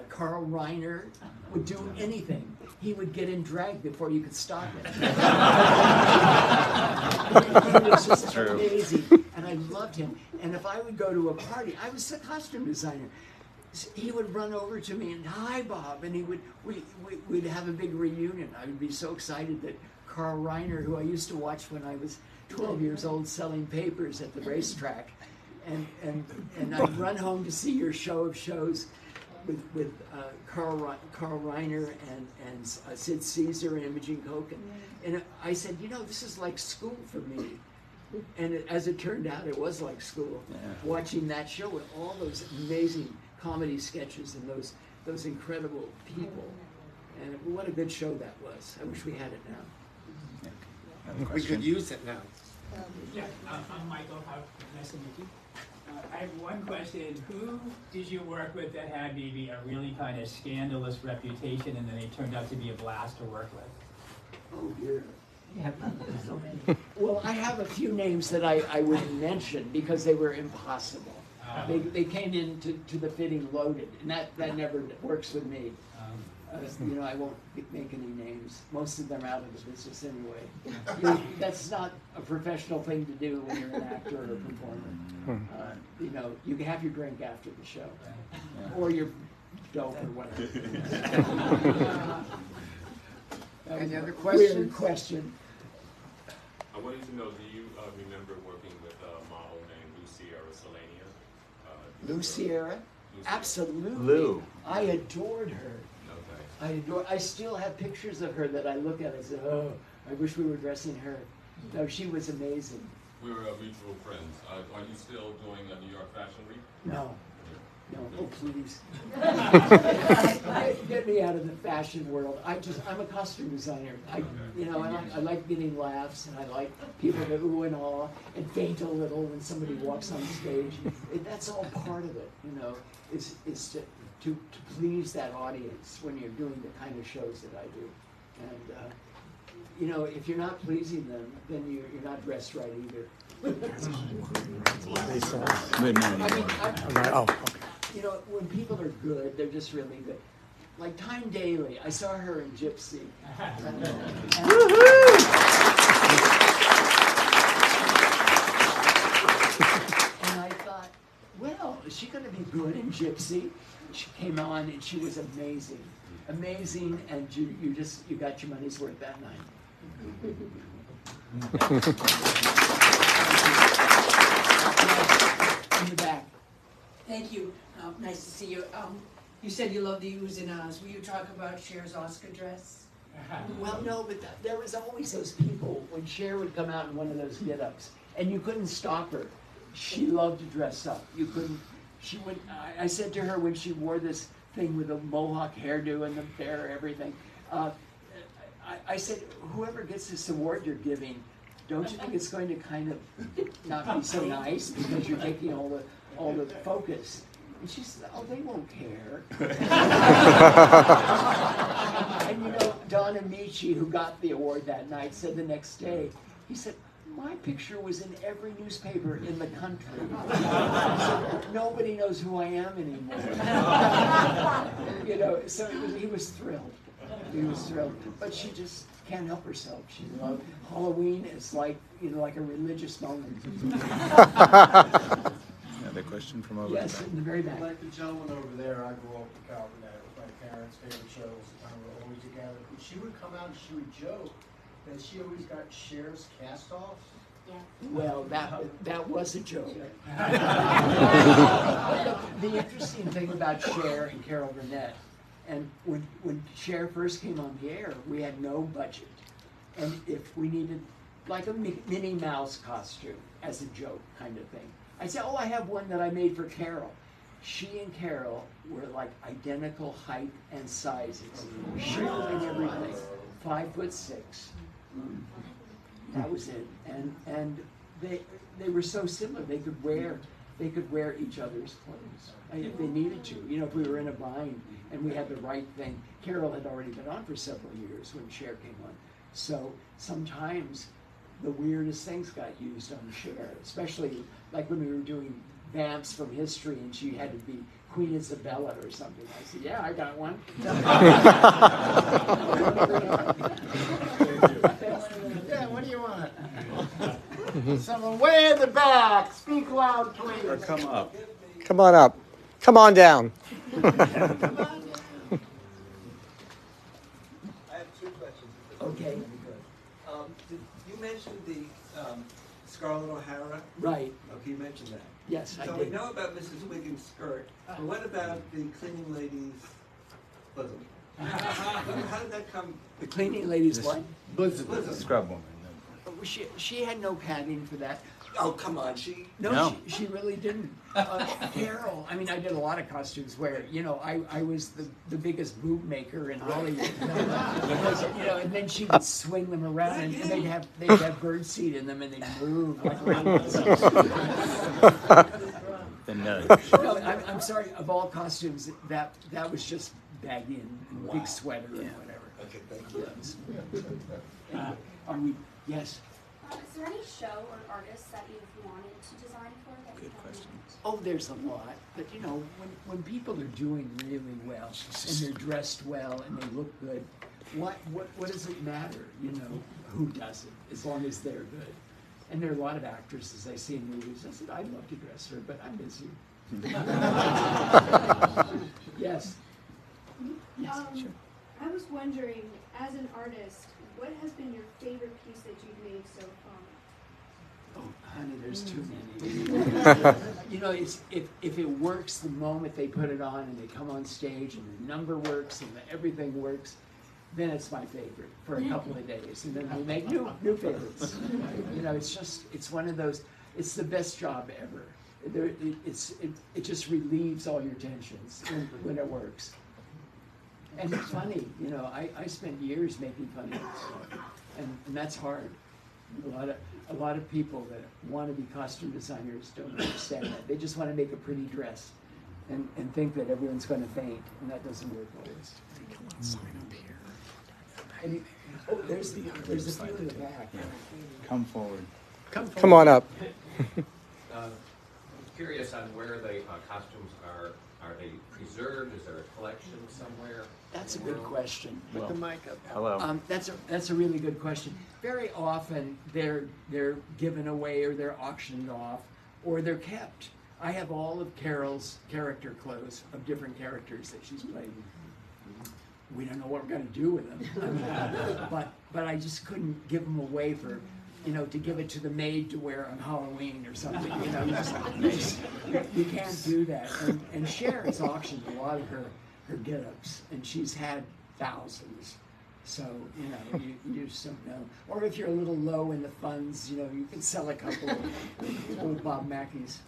[SPEAKER 5] Carl Reiner would do anything. He would get in drag before you could stop it. He was just amazing, and I loved him. And if I would go to a party, I was a costume designer. He would run over to me and, hi, Bob, and we'd have a big reunion. I would be so excited that Carl Reiner, who I used to watch when I was 12 years old selling papers at the racetrack, and I'd run home to see your show of shows with Carl Reiner and Sid Caesar and Imogen Coke. And I said, this is like school for me. And as it turned out, it was like school. Yeah. Watching that show with all those amazing comedy sketches and those incredible people. And what a good show that was. I wish we had it now.
[SPEAKER 2] We could use it now.
[SPEAKER 8] I'm Michael. Nice to meet you. I have one question. Who did you work with that had maybe a really kind of scandalous reputation and then they turned out to be a blast to work with?
[SPEAKER 5] Oh, dear. Well, I have a few names that I wouldn't mention because they were impossible. They came in to the fitting loaded, and that never works with me. I won't make any names. Most of them are out of the business anyway. That's not a professional thing to do when you're an actor or a performer. You can have your drink after the show, or your dope or whatever.
[SPEAKER 2] Any other questions?
[SPEAKER 5] Weird question.
[SPEAKER 9] I wanted to know, do you remember working with a model named Luciera Selania?
[SPEAKER 5] Luciera? Absolutely.
[SPEAKER 6] Lou.
[SPEAKER 5] I adored her.
[SPEAKER 9] Okay.
[SPEAKER 5] I still have pictures of her that I look at and say, oh, I wish we were dressing her. No, she was amazing.
[SPEAKER 9] We were mutual friends. Are you still doing a New York Fashion Week?
[SPEAKER 5] No. No, oh please. Get me out of the fashion world. I'm a costume designer. I like getting laughs, and I like people to ooh and awe and faint a little when somebody walks on stage. That's all part of it, is to please that audience when you're doing the kind of shows that I do. And if you're not pleasing them, then you're not dressed right either. When people are good, they're just really good. Like Time Daly, I saw her in Gypsy. And I thought, well, is she going to be good in Gypsy? She came on and she was amazing. Amazing, and you got your money's worth that night. In the back.
[SPEAKER 10] Thank you. Nice to see you. You said you love the oohs and ahs. Will you talk about Cher's Oscar dress?
[SPEAKER 5] Well, no, but there was always those people when Cher would come out in one of those get-ups, and you couldn't stop her. She loved to dress up. You couldn't. She would. I said to her when she wore this thing with the mohawk hairdo and the fair everything. I said, whoever gets this award you're giving, don't you think it's going to kind of not be so nice because you're taking all all the focus. And she said, oh, they won't care. And you know, Don Amici, who got the award that night, said the next day, he said, my picture was in every newspaper in the country. So nobody knows who I am anymore. You know, so he was thrilled. He was thrilled. But she just can't help herself. She loved Halloween is like, you know, like a religious moment.
[SPEAKER 6] Another question from over
[SPEAKER 5] Yes,
[SPEAKER 6] there.
[SPEAKER 5] in the very back.
[SPEAKER 11] Like the gentleman over there, I grew up with Calvin. It was my parents' favorite shows. We were always together. But she would come out and she would joke that she always got Cher's cast-offs.
[SPEAKER 5] Well, that was a joke. The interesting thing about Cher and Carol Burnett, and when Cher first came on the air, we had no budget. And if we needed like a Minnie Mouse costume as a joke kind of thing, I'd say, oh, I have one that I made for Carol. She and Carol were like identical height and sizes, shape and everything, 5'6". That was it, and they were so similar. They could wear each other's clothes if they needed to. You know, if we were in a bind and we had the right thing. Carol had already been on for several years when Cher came on, so sometimes the weirdest things got used on Cher, especially like when we were doing vamps from history and she had to be Queen Isabella or something. I said, yeah, I got one.
[SPEAKER 2] Yeah, what do you want? Someone way in the back. Speak loud, please.
[SPEAKER 6] Or come up.
[SPEAKER 4] Come on up. Come on down.
[SPEAKER 12] I have two questions.
[SPEAKER 5] Okay.
[SPEAKER 12] You mentioned the Scarlett O'Hara.
[SPEAKER 5] Right.
[SPEAKER 12] Okay, you mentioned that.
[SPEAKER 5] Yes, I
[SPEAKER 12] So
[SPEAKER 5] did.
[SPEAKER 12] we know about Mrs. Wiggins' skirt, but what about the cleaning lady's bosom? How did that come?
[SPEAKER 5] The cleaning lady's what?
[SPEAKER 12] Bosom.
[SPEAKER 6] Scrub woman.
[SPEAKER 5] She had no padding for that.
[SPEAKER 12] Oh, come on, she...
[SPEAKER 5] No. She really didn't. Carol, I mean, I did a lot of costumes where, you know, I was the biggest boob maker in Hollywood. Because, you know, and then she would swing them around and they'd have birdseed in them and they'd move like rainbows.
[SPEAKER 6] The nudge.
[SPEAKER 5] No, I'm sorry, of all costumes, that was just baggy and big sweater and whatever.
[SPEAKER 12] Okay, thank you.
[SPEAKER 5] Are we, yes?
[SPEAKER 13] Is there any show or artist that you've wanted to design for that you haven't?
[SPEAKER 5] Oh, there's a lot, but you know, when people are doing really well and they're dressed well and they look good, what does it matter? You know, who does it, as long as they're good. And there are a lot of actresses I see in movies. I said, I'd love to dress her, but I'm busy. Yes.
[SPEAKER 13] I was wondering, as an artist, what has been your favorite piece that you've made so far?
[SPEAKER 5] Oh, honey, there's too many. You know, if it works the moment they put it on and they come on stage and the number works and everything works, then it's my favorite for a couple of days. And then we make new favorites. You know, it's one of those, it's the best job ever. It just relieves all your tensions when it works. And it's funny, you know, I spent years making fun of this stuff, and that's hard. A lot of people that want to be costume designers don't understand that. They just want to make a pretty dress and think that everyone's going to faint, and that doesn't work always.
[SPEAKER 4] Come on, sign up here.
[SPEAKER 5] There's a few in the back.
[SPEAKER 6] Come forward.
[SPEAKER 4] Come on up.
[SPEAKER 14] I'm curious on where the costumes are. Are they preserved? Is there a collection somewhere?
[SPEAKER 5] That's a good question.
[SPEAKER 2] Put the mic up.
[SPEAKER 6] Hello.
[SPEAKER 5] That's a really good question. Very often they're given away or they're auctioned off or they're kept. I have all of Carol's character clothes of different characters that she's played. We don't know what we're going to do with them. But I just couldn't give them away for, you know, to give it to the maid to wear on Halloween or something. You know, you can't do that. And Cher has auctioned a lot of her get-ups, and she's had thousands. So, you know, you just don't know. Or if you're a little low in the funds, you know, you can sell a couple of old Bob Mackies.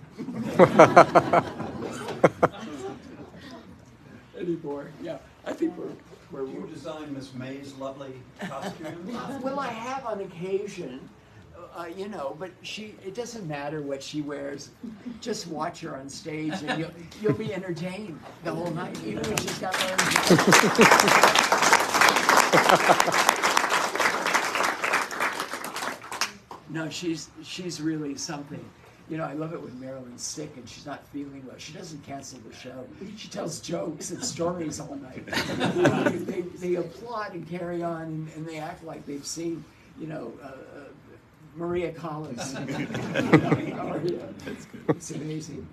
[SPEAKER 5] Anymore, yeah. I think
[SPEAKER 12] Do you design Miss May's lovely costume?
[SPEAKER 5] Well, I have on occasion. You know, but it doesn't matter what she wears. Just watch her on stage and you'll be entertained the whole night, even if she's got No, she's really something. You know, I love it when Marilyn's sick and she's not feeling well. She doesn't cancel the show. She tells jokes and stories all night. They applaud and carry on, and they act like they've seen, you know, Maria Callas.
[SPEAKER 6] That's good.
[SPEAKER 5] It's amazing.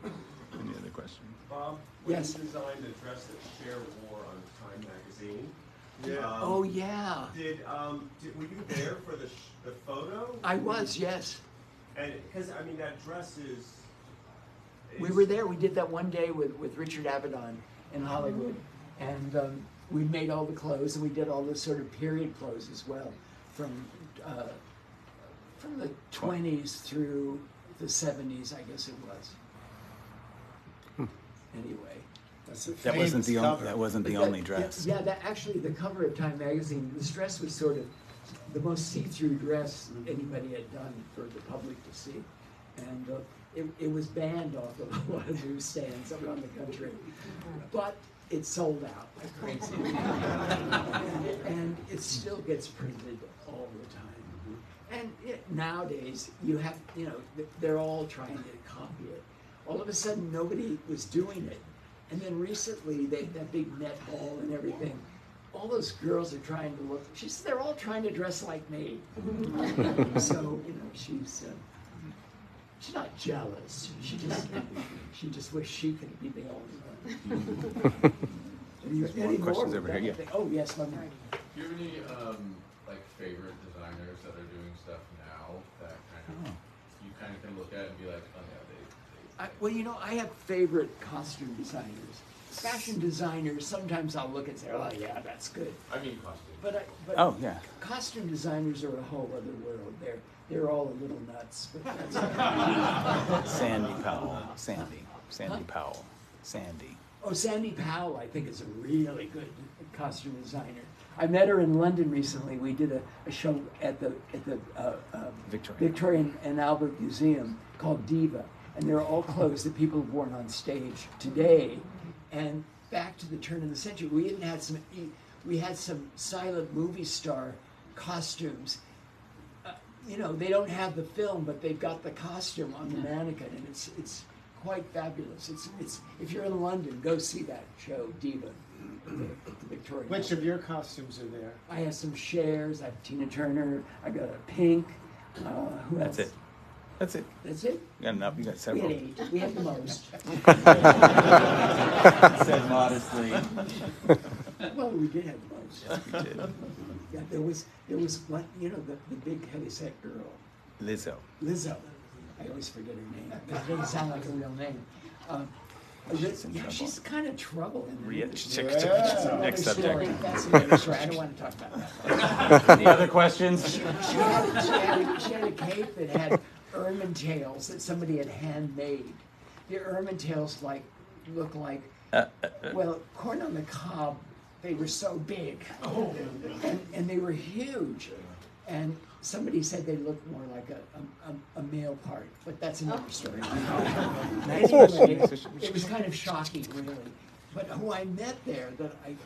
[SPEAKER 6] Any other questions?
[SPEAKER 9] Bob, when
[SPEAKER 5] Yes.
[SPEAKER 9] you designed the dress that Cher wore on Time magazine.
[SPEAKER 5] Oh yeah.
[SPEAKER 9] Were you there for the photo?
[SPEAKER 5] I was, yes.
[SPEAKER 9] And because I mean that dress is.
[SPEAKER 5] We were there. We did that one day with Richard Avedon in Hollywood, and we made all the clothes, and we did all the sort of period clothes as well, from the 20s through the 70s, I guess it was. Anyway.
[SPEAKER 6] That wasn't the only dress.
[SPEAKER 5] Yeah, actually the cover of Time magazine, this dress was sort of the most see-through dress anybody had done for the public to see. And it was banned off of a lot of newsstands around the country. But it sold out like crazy. And it still gets printed all the time. And nowadays, they're all trying to copy it. All of a sudden, nobody was doing it. And then recently, that big Met Ball and everything, all those girls are trying to look, they're all trying to dress like me. So, she's not jealous. She just wishes she could be the only one.
[SPEAKER 6] More questions over here, yeah.
[SPEAKER 5] Oh, yes, my man.
[SPEAKER 15] Do you have any favorite designers that are doing stuff now that you kind of can look at and be like, oh yeah,
[SPEAKER 5] I have favorite costume designers. Fashion designers, sometimes I'll look and say, oh yeah, that's good.
[SPEAKER 15] I mean costume.
[SPEAKER 5] But
[SPEAKER 6] oh yeah.
[SPEAKER 5] Costume designers are a whole other world. They're all a little nuts. But that's
[SPEAKER 6] Sandy Powell. Sandy Powell. Sandy.
[SPEAKER 5] Oh, Sandy Powell, I think, is a really good costume designer. I met her in London recently. We did a show at the Victorian and Albert Museum called Diva, and they're all clothes that people have worn on stage today. And back to the turn of the century, we had some silent movie star costumes. They don't have the film, but they've got the costume on the mannequin, and it's quite fabulous. It's if you're in London, go see that show, Diva. The Victorian.
[SPEAKER 2] Which of your costumes are there?
[SPEAKER 5] I have some Chers. I have Tina Turner. I got a Pink. Who else?
[SPEAKER 6] That's it.
[SPEAKER 5] That's it?
[SPEAKER 6] You got enough? You got several.
[SPEAKER 5] We had 8. We had the most.
[SPEAKER 6] Said modestly.
[SPEAKER 5] Well, we did have the most.
[SPEAKER 6] Yes, we did.
[SPEAKER 5] Yeah, there was one, the big heavyset girl.
[SPEAKER 6] Lizzo.
[SPEAKER 5] I always forget her name. It doesn't sound like a real name. She's kind of trouble in the
[SPEAKER 6] Next subject.
[SPEAKER 5] That's another story. I don't want to talk about that.
[SPEAKER 6] Any other questions?
[SPEAKER 5] She had a cape that had ermine tails that somebody had handmade. The ermine tails look like corn on the cob. They were so big, and they were huge. And somebody said they looked more like a male part, but that's another story. Anyway, it was kind of shocking, really. But who I met there that I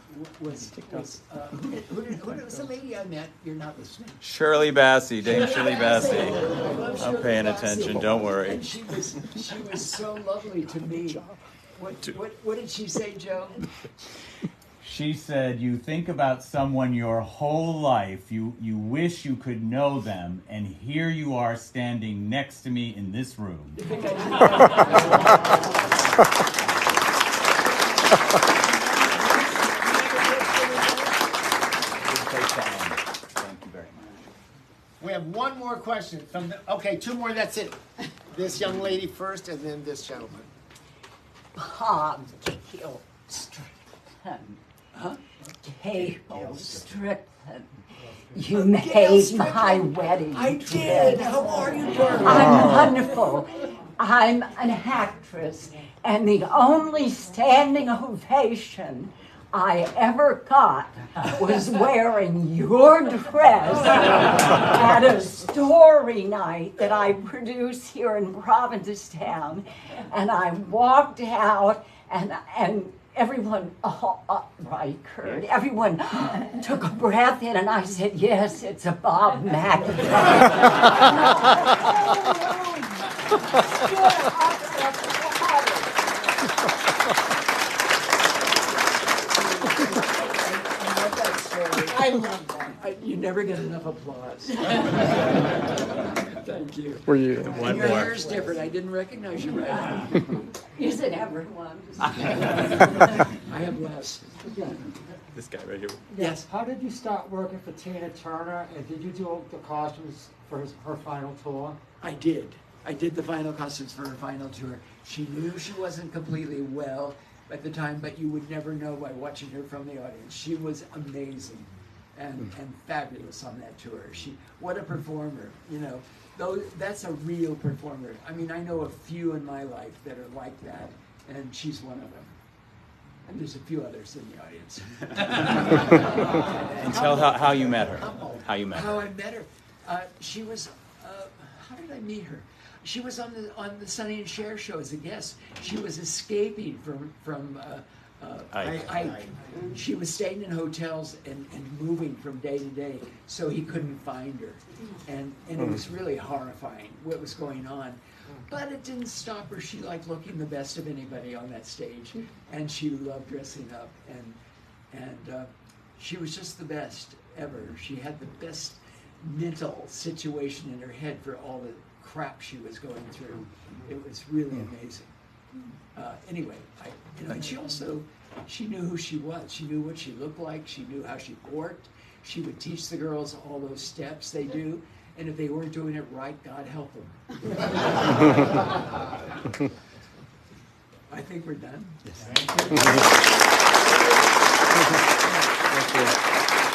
[SPEAKER 5] was who was the lady I met? You're not listening.
[SPEAKER 6] Shirley Bassey, Dame Shirley Bassey. I'm
[SPEAKER 5] Shirley
[SPEAKER 6] paying
[SPEAKER 5] Bassey.
[SPEAKER 6] attention. Don't worry.
[SPEAKER 5] And she was so lovely to me. What did she say, Joe?
[SPEAKER 16] She said, you think about someone your whole life, you wish you could know them, and here you are standing next to me in this room.
[SPEAKER 6] Thank you very much.
[SPEAKER 2] We have one more question from okay, 2 more, that's it. This young lady first, and then this gentleman.
[SPEAKER 17] Bob Strickland.
[SPEAKER 5] Huh?
[SPEAKER 17] Gail Strickland. You made my wedding
[SPEAKER 5] I
[SPEAKER 17] dress.
[SPEAKER 5] did. How are you, darling?
[SPEAKER 17] I'm wonderful. I'm an actress, and the only standing ovation I ever got was wearing your dress at a story night that I produced here in Provincetown. And I walked out and everyone, right, Kurt, everyone took a breath in and I said, yes, it's a Bob Mackie.
[SPEAKER 5] I love that. You never get enough applause. Thank you.
[SPEAKER 4] Were you?
[SPEAKER 5] And your hair is different. I didn't recognize you right now.
[SPEAKER 17] Is it everyone?
[SPEAKER 5] I have less.
[SPEAKER 16] This guy right here.
[SPEAKER 5] Yes.
[SPEAKER 11] How did you start working for Tina Turner, and did you do the costumes for her final tour?
[SPEAKER 5] I did. I did the final costumes for her final tour. She knew she wasn't completely well at the time, but you would never know by watching her from the audience. She was amazing and fabulous on that tour. What a performer, you know. Though that's a real performer. I mean, I know a few in my life that are like that, and she's one of them. And there's a few others in the audience.
[SPEAKER 16] And tell how you met her. How you met her.
[SPEAKER 5] How I met her. She was, how did I meet her? She was on the Sonny and Cher show as a guest. She was escaping from Ike. She was staying in hotels and moving from day to day, so he couldn't find her. And it was really horrifying what was going on. But it didn't stop her. She liked looking the best of anybody on that stage, and she loved dressing up. And she was just the best ever. She had the best mental situation in her head for all the crap she was going through. It was really amazing. Anyway, and she knew who she was. She knew what she looked like. She knew how she worked. She would teach the girls all those steps they do. And if they weren't doing it right, God help them. I think we're done.
[SPEAKER 16] Yes. Thank you.